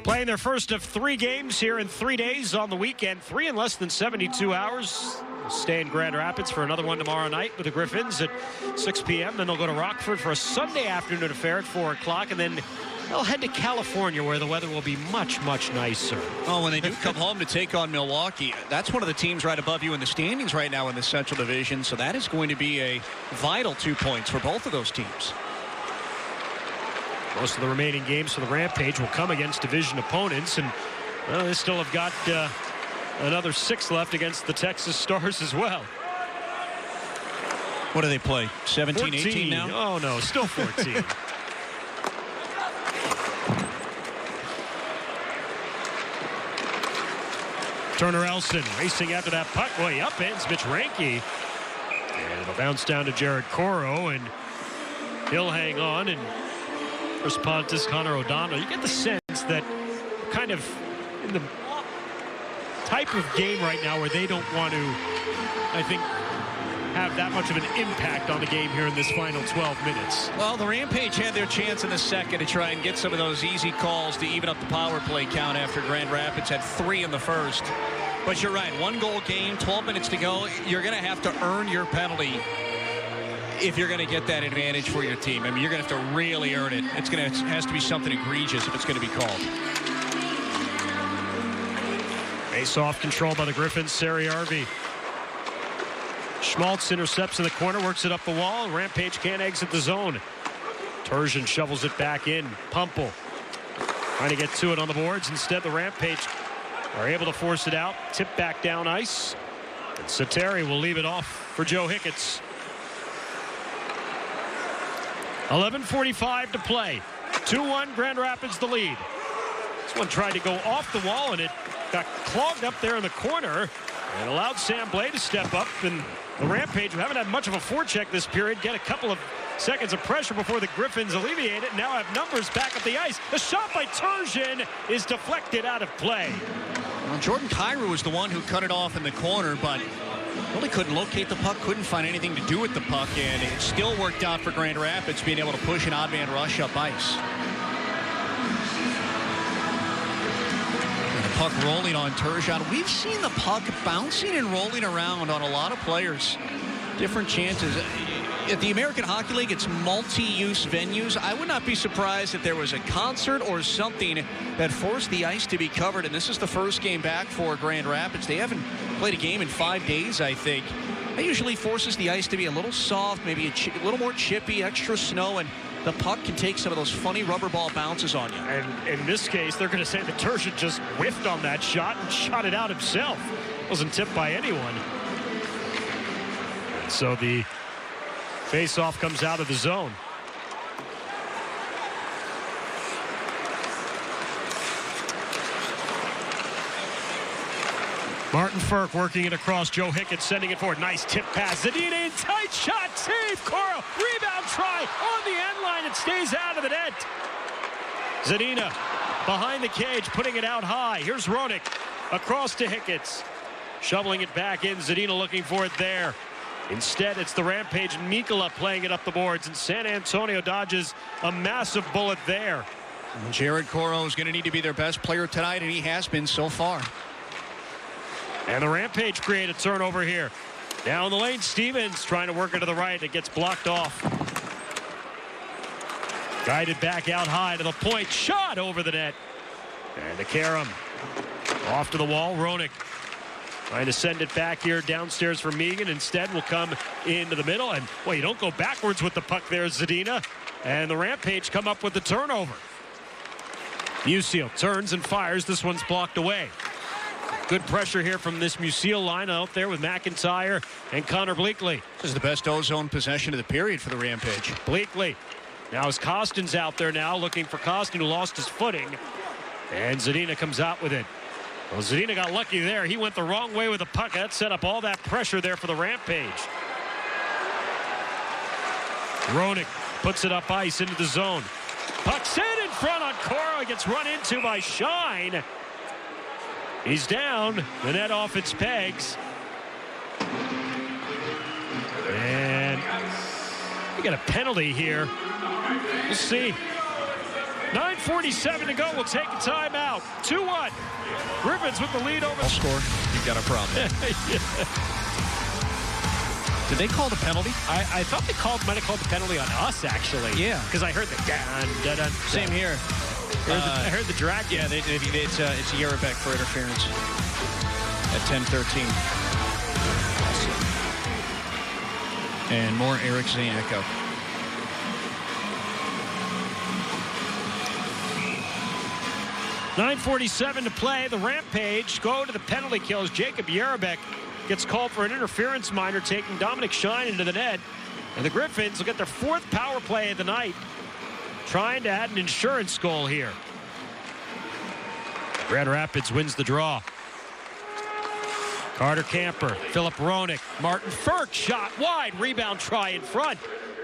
[SPEAKER 1] playing their first of 3 games here in 3 days on the weekend. 3 in less than 72 hours. Stay in Grand Rapids for another one tomorrow night with the Griffins at 6 p.m. Then they'll go to Rockford for a Sunday afternoon affair at 4 o'clock. And then they'll head to California where the weather will be much, much nicer.
[SPEAKER 2] Oh, when they do come home to take on Milwaukee, that's one of the teams right above you in the standings right now in the Central Division. So that is going to be a vital 2 points for both of those teams.
[SPEAKER 1] Most of the remaining games for the Rampage will come against division opponents, and well, they still have got another 6 left against the Texas Stars as well.
[SPEAKER 2] What do they play? 17,
[SPEAKER 1] 14.
[SPEAKER 2] 18 now?
[SPEAKER 1] Oh, no, still 14. Turner Elson racing after that puck. Boy, he upends Mitch Ranke. And it'll bounce down to Jared Coro, and he'll hang on. And Chris Pontus, Connor O'Donnell. You get the sense that kind of in the type of game right now where they don't want to, I think, have that much of an impact on the game here in this final 12 minutes.
[SPEAKER 2] Well, the Rampage had their chance in the second to try and get some of those easy calls to even up the power play count after Grand Rapids had 3 in the first. But you're right, 1-goal game, 12 minutes to go. You're going to have to earn your penalty if you're going to get that advantage for your team. I mean, you're going to have to really earn it. It has to be something egregious if it's going to be called.
[SPEAKER 1] Face-off control by the Griffins. Sariarvi. Schmaltz intercepts in the corner, works it up the wall. Rampage can't exit the zone. Turgeon shovels it back in. Pumple trying to get to it on the boards. Instead, the Rampage are able to force it out. Tip back down ice. And Sateri will leave it off for Joe Hicketts. 11:45 to play. 2-1 Grand Rapids the lead. This one tried to go off the wall, and it got clogged up there in the corner and allowed Sam Blais to step up. And the Rampage, who haven't had much of a forecheck this period, get a couple of seconds of pressure before the Griffins alleviate it, and now have numbers back up the ice. The shot by Turgeon is deflected out of play.
[SPEAKER 2] Well, Jordan Kyrou was the one who cut it off in the corner, but really couldn't locate the puck, couldn't find anything to do with the puck, and it still worked out for Grand Rapids being able to push an odd man rush up ice. And the puck rolling on Turgeon. We've seen the puck bouncing and rolling around on a lot of players. Different chances. At the American Hockey League, it's multi-use venues. I would not be surprised if there was a concert or something that forced the ice to be covered. And this is the first game back for Grand Rapids. They haven't played a game in 5 days, I think. That usually forces the ice to be a little soft, maybe a little more chippy, extra snow, and the puck can take some of those funny rubber ball bounces on you.
[SPEAKER 1] And in this case, they're going to say that Turgeon just whiffed on that shot and shot it out himself. Wasn't tipped by anyone. And so the face-off comes out of the zone. Martin Ferk working it across. Joe Hicketts sending it forward. Nice tip pass. Zadina in tight shot. Save. Coro. Rebound try on the end line. It stays out of the net. Zadina behind the cage, putting it out high. Here's Roenick across to Hicketts. Shoveling it back in. Zadina looking for it there. Instead, it's the Rampage and Mikkola playing it up the boards, and San Antonio dodges a massive bullet there.
[SPEAKER 2] Jared Coro is going to need to be their best player tonight, and he has been so far.
[SPEAKER 1] And the Rampage create a turnover here. Down the lane, Stevens trying to work it to the right. It gets blocked off. Guided back out high to the point. Shot over the net. And to Karam. Off to the wall. Roenick trying to send it back here downstairs for Megan. Instead will come into the middle. And, well, you don't go backwards with the puck there, Zadina. And the Rampage come up with the turnover. Musial turns and fires. This one's blocked away. Good pressure here from this Musial line out there with McIntyre and Connor Bleakley.
[SPEAKER 2] This is the best O-zone possession of the period for the Rampage.
[SPEAKER 1] Bleakley. Now as Costin's out there now looking for Costin, who lost his footing. And Zadina comes out with it. Well, Zadina got lucky there. He went the wrong way with the puck. That set up all that pressure there for the Rampage. Roenick puts it up ice into the zone. Puck's in front on Cora. Gets run into by Shine. He's down. The net off its pegs. And we got a penalty here. We'll see. 9:47 to go. We'll take a timeout. 2-1. Griffins with the lead over.
[SPEAKER 2] Score. You've got a problem. Did they call the penalty?
[SPEAKER 1] I thought they might have called the penalty on us, actually.
[SPEAKER 2] Yeah.
[SPEAKER 1] Because I heard the dun.
[SPEAKER 2] Same here.
[SPEAKER 1] I heard the drag.
[SPEAKER 2] Yeah, it's Yerbeck for interference at 10:13. And more Eric Zaneco.
[SPEAKER 1] .947 to play. The Rampage go to the penalty kills. Jacob Yerbeck gets called for an interference minor, taking Dominic Shine into the net. And the Griffins will get their 4th power play of the night, trying to add an insurance goal here. Grand Rapids wins the draw. Carter Camper, Philip Roenick, Martin Ferk, shot wide, rebound try in front,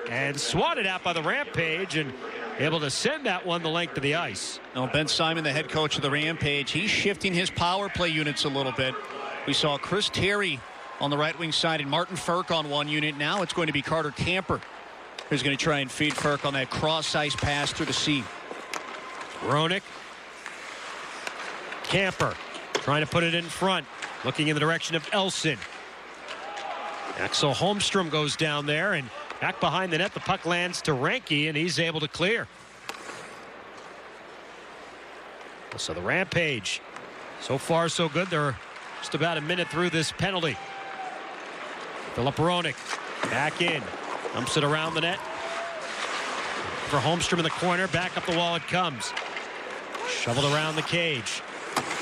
[SPEAKER 1] and swatted out by the Rampage, and able to send that one the length of the ice.
[SPEAKER 2] Now, Ben Simon, the head coach of the Rampage, he's shifting his power play units a little bit. We saw Chris Terry on the right wing side and Martin Ferk on one unit. Now it's going to be Carter Camper who's going to try and feed Ferk on that cross ice pass through the seam.
[SPEAKER 1] Roenick. Camper trying to put it in front, looking in the direction of Elson. Axel Holmstrom goes down there, and back behind the net, the puck lands to Ranke, and he's able to clear. So the Rampage, so far so good. They're just about a minute through this penalty. Philip Roenick back in, dumps it around the net for Holmstrom in the corner. Back up the wall it comes. Shoveled around the cage.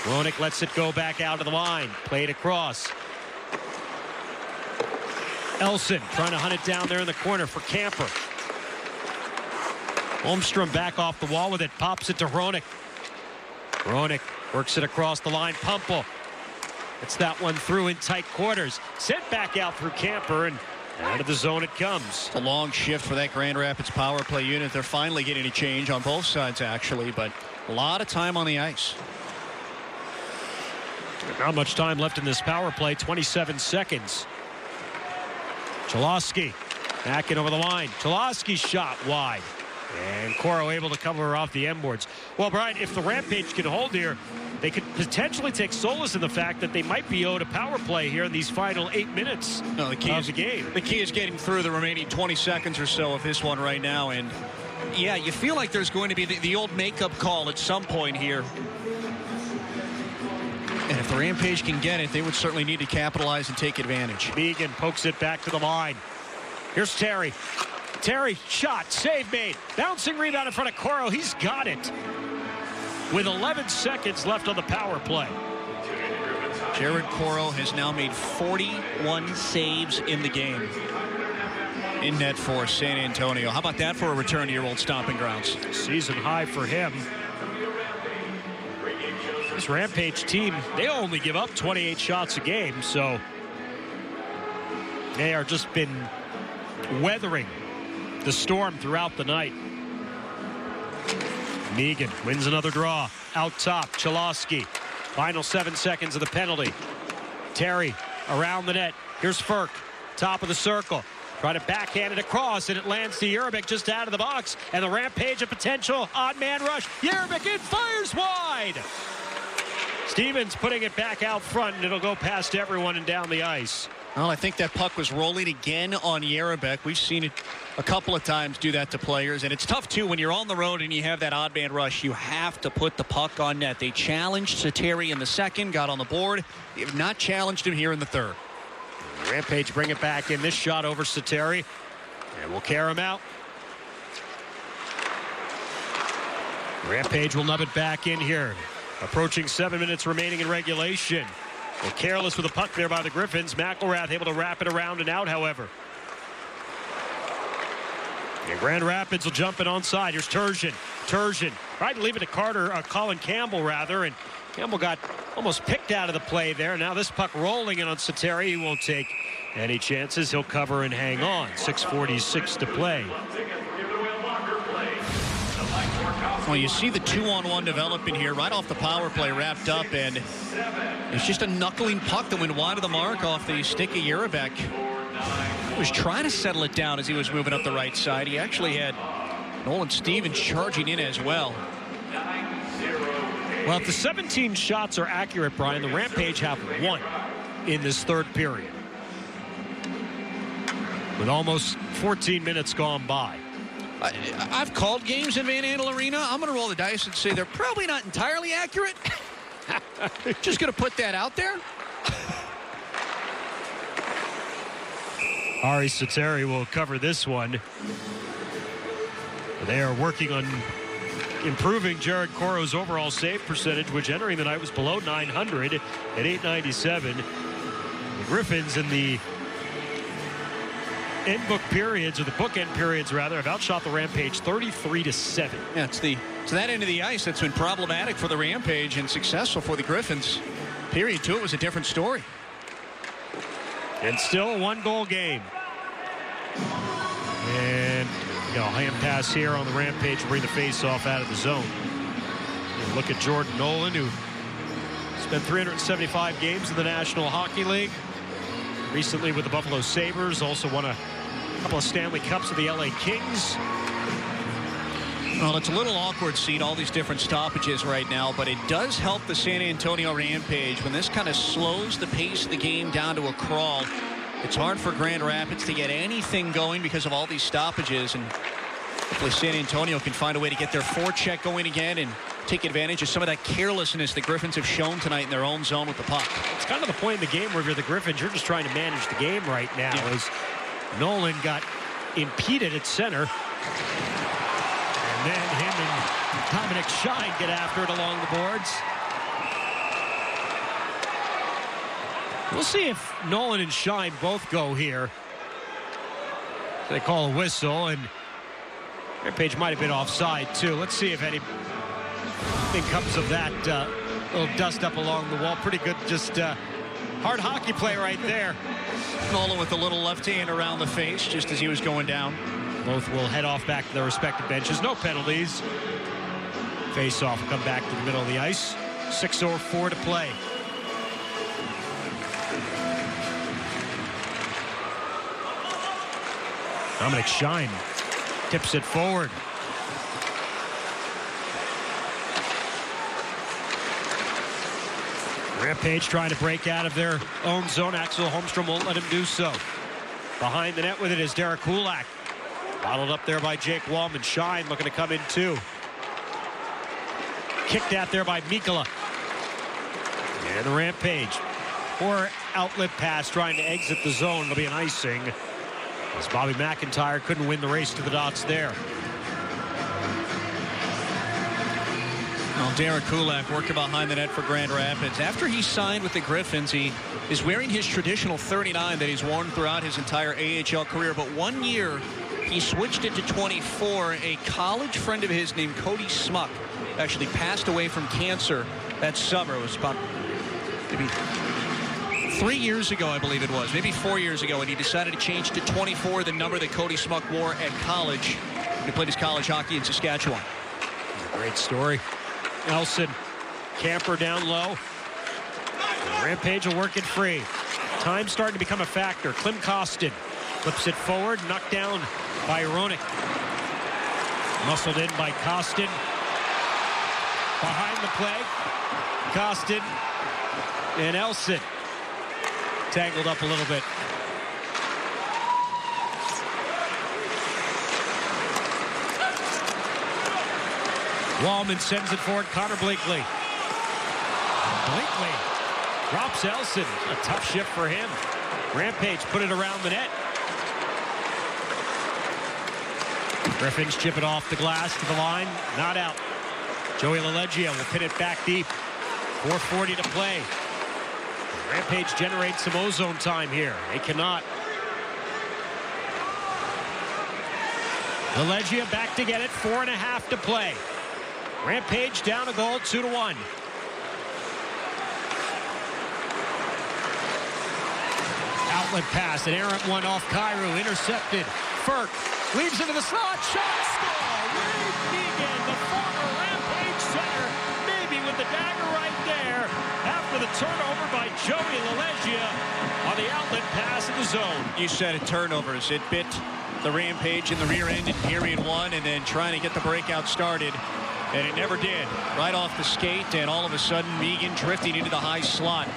[SPEAKER 1] Roenick lets it go back out of the line. Played across. Elson trying to hunt it down there in the corner for Camper. Holmstrom back off the wall with it. Pops it to Roenick. Roenick works it across the line. Pumpel. It's that one through in tight quarters. Sent back out through Camper, and out of the zone it comes.
[SPEAKER 2] It's a long shift for that Grand Rapids power play unit. They're finally getting a change on both sides, actually, but a lot of time on the ice.
[SPEAKER 1] Not much time left in this power play. 27 seconds. Cholowski back in over the line. Cholowski's shot wide. And Coro able to cover off the end boards. Well, Brian, if the Rampage can hold here, they could potentially take solace in the fact that they might be owed a power play here in these final 8 minutes
[SPEAKER 2] of the
[SPEAKER 1] game.
[SPEAKER 2] The key is getting through the remaining 20 seconds or so of this one right now. And, yeah, you feel like there's going to be the old makeup call at some point here. And if the Rampage can get it, they would certainly need to capitalize and take advantage.
[SPEAKER 1] Megan pokes it back to the line. Here's Terry. Terry, shot, save made. Bouncing rebound in front of Coro. He's got it. With 11 seconds left on the power play.
[SPEAKER 2] Jared Coro has now made 41 saves in the game. In net for San Antonio. How about that for a return to your old stomping grounds?
[SPEAKER 1] Season high for him. This Rampage team, they only give up 28 shots a game, so they are just been weathering the storm throughout the night. Megan wins another draw. out top. Cholowski. Final 7 seconds of the penalty. Terry around the net. Here's Firk. Top of the circle. Try to backhand it across, and it lands to Yerbick just out of the box. And the Rampage, a potential odd man rush. Yerbick in, fires wide. Stevens putting it back out front, and it'll go past everyone and down the ice.
[SPEAKER 2] Well, I think that puck was rolling again on Yerbick. We've seen it a couple of times do that to players, and it's tough too when you're on the road and you have that odd man rush. You have to put the puck on net. They challenged Sateri in the second, got on the board. They have not challenged him here in the third.
[SPEAKER 1] Rampage bring it back in. This shot over Sateri, and we'll carry him out. Rampage will nub it back in here. Approaching 7 minutes remaining in regulation. Well, careless with the puck there by the Griffins. McElrath able to wrap it around and out, however. And Grand Rapids will jump it onside. Here's Turgeon. Turgeon tried to leave it to Colin Campbell, rather, and Campbell got almost picked out of the play there. Now this puck rolling in on Sateri. He won't take any chances. He'll cover and hang on. 6:46 to play.
[SPEAKER 2] Well, you see the 2-on-1 developing here right off the power play, wrapped up, and it's just a knuckling puck that went wide of the mark off the stick of Yerbick. He was trying to settle it down as he was moving up the right side. He actually had Nolan Stevens charging in as well.
[SPEAKER 1] Well, if the 17 shots are accurate, Brian, the Rampage have one in this third period, with almost 14 minutes gone by.
[SPEAKER 2] I've called games in Van Andel Arena. I'm going to roll the dice and say they're probably not entirely accurate. Just going to put that out there.
[SPEAKER 1] Ari Sateri will cover this one. They are working on improving Jared Coro's overall save percentage, which entering the night was below 900 at 897. The Griffins in the end-book periods, or the bookend periods rather, have outshot the Rampage 33-7.
[SPEAKER 2] Yeah, it's to that end of the ice that's been problematic for the Rampage and successful for the Griffins. Period two, it was a different story.
[SPEAKER 1] And still a one-goal game. And hand pass here on the Rampage to bring the face-off out of the zone. And look at Jordan Nolan, who spent 375 games in the National Hockey League. Recently with the Buffalo Sabres, also won a couple of Stanley Cups with the LA Kings.
[SPEAKER 2] Well, it's a little awkward seeing all these different stoppages right now, but it does help the San Antonio Rampage when this kind of slows the pace of the game down to a crawl. It's hard for Grand Rapids to get anything going because of all these stoppages, and hopefully San Antonio can find a way to get their forecheck going again and take advantage of some of that carelessness the Griffins have shown tonight in their own zone with the puck.
[SPEAKER 1] It's kind of the point in the game where if you're the Griffins, you're just trying to manage the game right now.
[SPEAKER 2] Yeah.
[SPEAKER 1] As Nolan got impeded at center. And then him and Dominic Shine get after it along the boards. We'll see if Nolan and Shine both go here. They call a whistle, and Rampage might have been offside too. Let's see if anything comes of that little dust up along the wall. Pretty good, just hard hockey play right there.
[SPEAKER 2] Nolan with a little left hand around the face just as he was going down.
[SPEAKER 1] Both will head off back to their respective benches. No penalties. Face off, come back to the middle of the ice. 6:04 to play. Dominic Shine tips it forward. Rampage trying to break out of their own zone. Axel Holmstrom won't let him do so. Behind the net with it is Derek Kulak. Bottled up there by Jake Wallman. Shine looking to come in too. Kicked out there by Mikkola. And the Rampage. Poor outlet pass trying to exit the zone. It'll be an icing, as Bobby McIntyre couldn't win the race to the dots there.
[SPEAKER 2] Well, Derek Kulak working behind the net for Grand Rapids. After he signed with the Griffins, he is wearing his traditional 39 that he's worn throughout his entire AHL career. But 1 year, he switched it to 24. A college friend of his named Cody Smuck actually passed away from cancer that summer. It was about maybe 3 years ago, I believe it was, maybe 4 years ago, and he decided to change to 24, the number that Cody Smuck wore at college. He played his college hockey in Saskatchewan.
[SPEAKER 1] Great story. Nelson Camper down low. Rampage will work it free. Time starting to become a factor. Klim Kostin flips it forward, knocked down by Ronick. Muscled in by Kostin. Behind the play, Kostin and Elson tangled up a little bit. Wallman sends it forward. Connor Blakely. Blakely drops Elson. A tough shift for him. Rampage put it around the net. Griffins chip it off the glass to the line. Not out. Joey LaLeggia will pin it back deep. 4:40 to play. Rampage generates some ozone time here. They cannot. LaLeggia back to get it. 4.5 to play. Rampage down a goal, 2-1. Outlet pass, an errant one off Kyrou, intercepted. Ferk leaves into the slot, shot, score! Wade Megan, the former Rampage center, maybe with the dagger right there after the turnover by Joey LaLeggia on the outlet pass in the zone.
[SPEAKER 2] You said it, turnovers. It bit the Rampage in the rear end in period 1, and then trying to get the breakout started. And it never did. Right off the skate, and all of a sudden, Megan drifting into the high slot.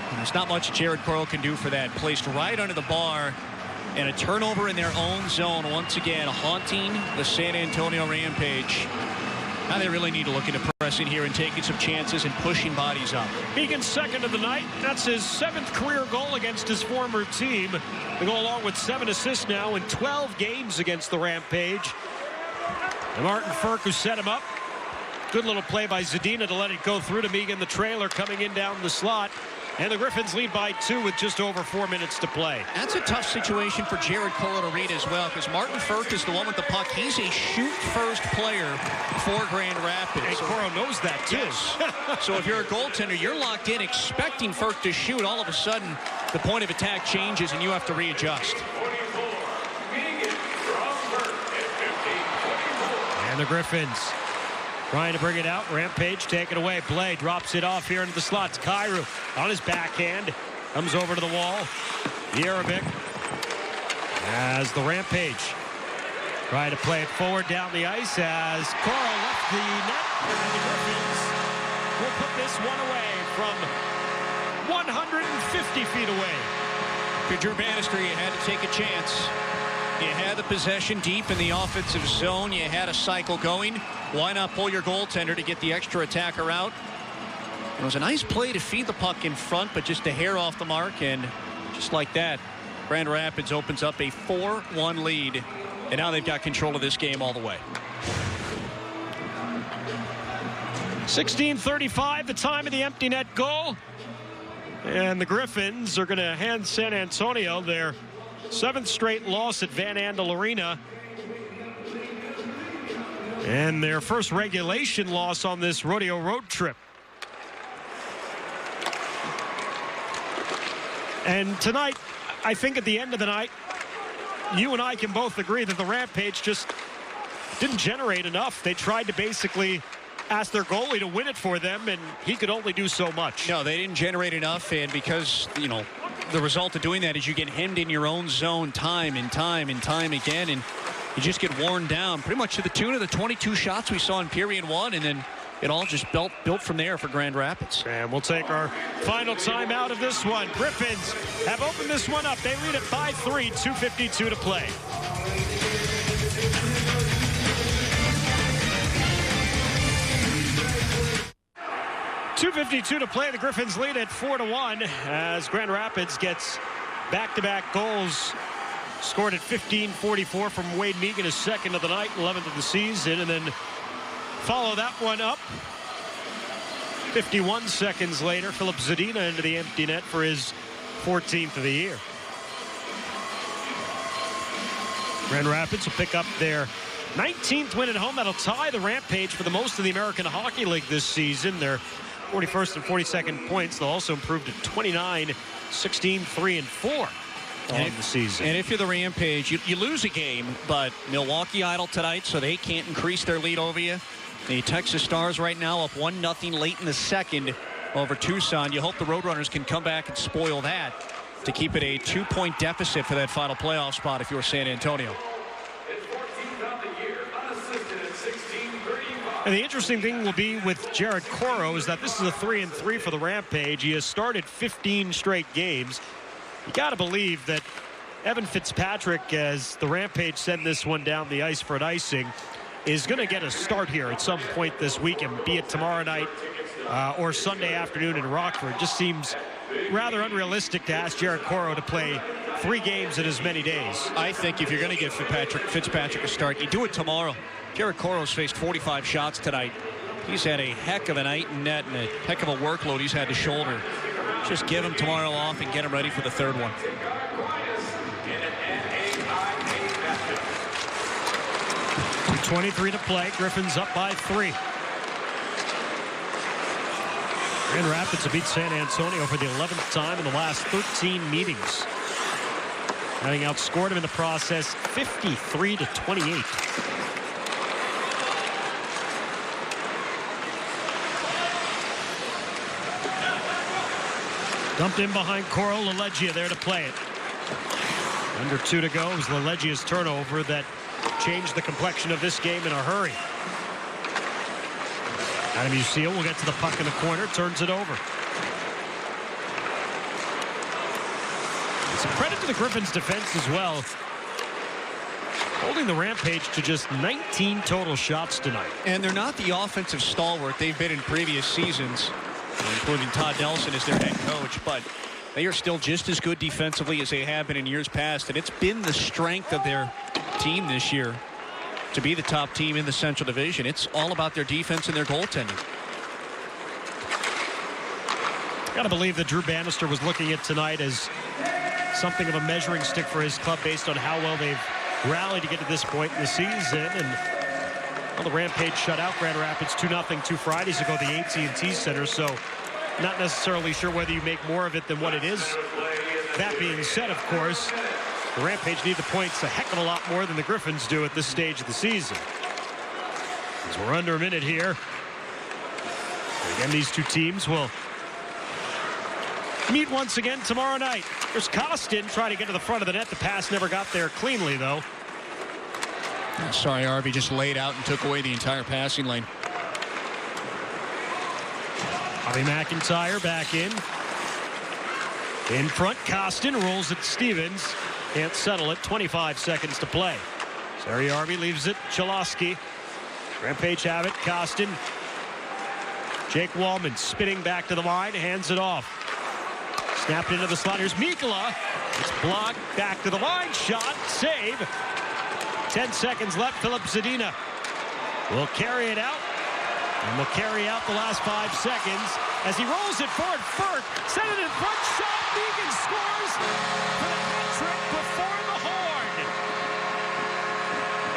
[SPEAKER 2] And there's not much Jared Coyle can do for that. Placed right under the bar, and a turnover in their own zone. Once again, haunting the San Antonio Rampage. Now they really need to look into pressing here and taking some chances and pushing bodies up.
[SPEAKER 1] Megan's second of the night. That's his 7th career goal against his former team. The goal along with 7 assists now in 12 games against the Rampage. And Martin Ferk, who set him up. Good little play by Zadina to let it go through to Megan, the trailer, coming in down the slot. And the Griffins lead by 2 with just over 4 minutes to play.
[SPEAKER 2] That's a tough situation for Jared Coyle to read as well, because Martin Ferk is the one with the puck. He's a shoot-first player for Grand Rapids.
[SPEAKER 1] And Coro knows that, too.
[SPEAKER 2] Yes. So if you're a goaltender, you're locked in expecting Ferk to shoot. All of a sudden, the point of attack changes, and you have to readjust.
[SPEAKER 1] And the Griffins trying to bring it out. Rampage take it away. Blay drops it off here into the slots. Kyrou on his backhand. Comes over to the wall. Yerovic as the Rampage try to play it forward down the ice as Coro left the net. And the Griffins will put this one away from 150 feet away.
[SPEAKER 2] If you're Drew Bannister, you had to take a chance. You had the possession deep in the offensive zone. You had a cycle going. Why not pull your goaltender to get the extra attacker out? It was a nice play to feed the puck in front, but just a hair off the mark. And just like that, Grand Rapids opens up a 4-1 lead. And now they've got control of this game all the way.
[SPEAKER 1] 16:35, the time of the empty net goal. And the Griffins are going to hand San Antonio their 7th straight loss at Van Andel Arena. And their first regulation loss on this rodeo road trip. And tonight, I think at the end of the night, you and I can both agree that the Rampage just didn't generate enough. They tried to basically ask their goalie to win it for them, and he could only do so much.
[SPEAKER 2] No, they didn't generate enough, and because, you know, the result of doing that is you get hemmed in your own zone time and time and time again, and you just get worn down pretty much to the tune of the 22 shots we saw in period 1, and then it all just built from there for Grand Rapids.
[SPEAKER 1] And we'll take our final time out of this one. Griffins have opened this one up. They lead it by 3, 2:52 to play. .252 to play. The Griffins lead at 4-1 as Grand Rapids gets back-to-back goals scored at 15:44 from Wade Megan, his 2nd of the night, 11th of the season, and then follow that one up 51 seconds later. Philip Zadina into the empty net for his 14th of the year. Grand Rapids will pick up their 19th win at home. That'll tie the Rampage for the most in the American Hockey League this season. Their 41st and 42nd points. They'll also improve to 29, 16, 3, and 4 on the season.
[SPEAKER 2] And if you're the Rampage, you lose a game, but Milwaukee idle tonight, so they can't increase their lead over you. The Texas Stars right now up 1-0 late in the second over Tucson. You hope the Roadrunners can come back and spoil that to keep it a 2-point deficit for that final playoff spot if you're San Antonio.
[SPEAKER 1] And the interesting thing will be with Jared Coro is that this is a 3-3 for the Rampage. He has started 15 straight games. You got to believe that Evan Fitzpatrick, as the Rampage send this one down the ice for an icing, is going to get a start here at some point this weekend, be it tomorrow night or Sunday afternoon in Rockford. It just seems rather unrealistic to ask Jared Coro to play 3 games in as many days.
[SPEAKER 2] I think if you're going to give Fitzpatrick a start, you do it tomorrow. Jared Coro's faced 45 shots tonight. He's had a heck of a night in net and a heck of a workload he's had to shoulder. Just give him tomorrow off and get him ready for the third one.
[SPEAKER 1] .23 to play. Griffins up by 3. Grand Rapids have beat San Antonio for the 11th time in the last 13 meetings. Having outscored him in the process 53-28. Dumped in behind Coro. LaLeggia there to play it. Under 2 to go. It was LaLeggia's turnover that changed the complexion of this game in a hurry. Adam Ucille will get to the puck in the corner, turns it over. It's a credit to the Griffins' defense as well, holding the Rampage to just 19 total shots tonight.
[SPEAKER 2] And they're not the offensive stalwart they've been in previous seasons, including Todd Nelson as their head coach, but they are still just as good defensively as they have been in years past, and it's been the strength of their team this year to be the top team in the Central Division. It's all about their defense and their goaltending.
[SPEAKER 1] Got to believe that Drew Bannister was looking at tonight as something of a measuring stick for his club based on how well they've rallied to get to this point in the season. And well, the Rampage shut out Grand Rapids 2-0 2 Fridays ago, the AT&T Center, so not necessarily sure whether you make more of it than what it is. That being said, of course, the Rampage need the points a heck of a lot more than the Griffins do at this stage of the season. As we're under a minute here. Again, these two teams will meet once again tomorrow night. There's Costin trying to get to the front of the net. The pass never got there cleanly, though.
[SPEAKER 2] Sorry, Harvey just laid out and took away the entire passing lane.
[SPEAKER 1] Bobby McIntyre back in. In front, Costin rolls it. Stevens can't settle it. 25 seconds to play. Sariarvi leaves it. Chalosky. Rampage have it. Costin. Jake Wallman spinning back to the line. Hands it off. Snapped into the slot. Here's Mikkola. It's blocked. Back to the line. Shot. Save. 10 seconds left. Philip Zadina will carry it out. And will carry out the last 5 seconds as he rolls it forward. Furt sent it in front. Shot. Megan scores for the hat trick before the horn.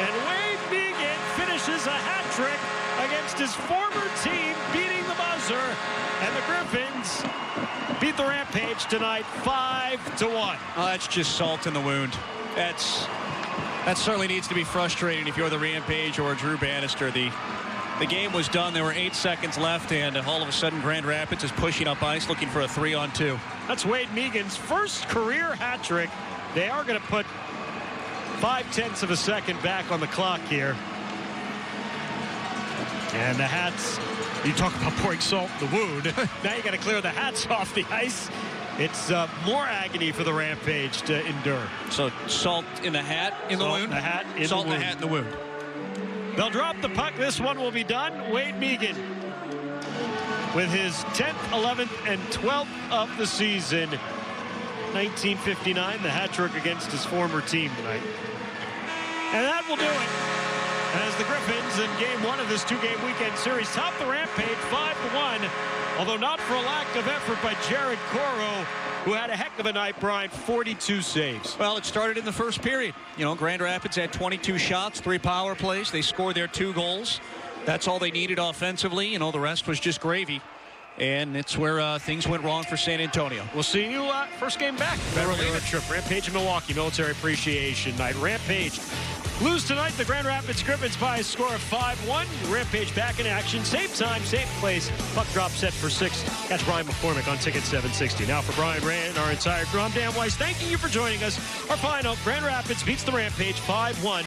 [SPEAKER 1] And Wade Megan finishes a hat trick against his former team, beating the buzzer. And the Griffins beat the Rampage tonight 5-1.
[SPEAKER 2] Oh, that's just salt in the wound. That certainly needs to be frustrating if you're the Rampage or Drew Bannister. The game was done. There were 8 seconds left, and all of a sudden Grand Rapids is pushing up ice looking for a 3-on-2.
[SPEAKER 1] That's Wade Megan's first career hat trick. They are going to put 0.5 of a second back on the clock here. And the hats, you talk about pouring salt in the wound. Now you got to clear the hats off the ice. It's more agony for the Rampage to endure.
[SPEAKER 2] So salt in the hat, in the wound?
[SPEAKER 1] In the hat, in
[SPEAKER 2] salt
[SPEAKER 1] the
[SPEAKER 2] in the hat, in the wound.
[SPEAKER 1] They'll drop the puck. This one will be done. Wade Megan with his 10th, 11th, and 12th of the season. 1959, the hat trick against his former team tonight. And that will do it. As the Griffins in game 1 of this 2-game weekend series top the Rampage 5-1, although not for a lack of effort by Jared Coro, who had a heck of a night, Brian. 42 saves.
[SPEAKER 2] Well, it started in the first period. You know, Grand Rapids had 22 shots, 3 power plays. They scored their 2 goals. That's all they needed offensively. You know, the rest was just gravy. And it's where things went wrong for San Antonio.
[SPEAKER 1] We'll see you first game back. Beverly road trip. Rampage in Milwaukee, Military Appreciation Night. Rampage Lose tonight, the Grand Rapids Griffins by a score of 5-1. Rampage back in action. Same time, same place. Puck drop set for 6. That's Brian McCormick on Ticket 760. Now for Brian Rand, our entire crew, I'm Dan Weiss. Thanking you for joining us. Our final, Grand Rapids beats the Rampage 5-1.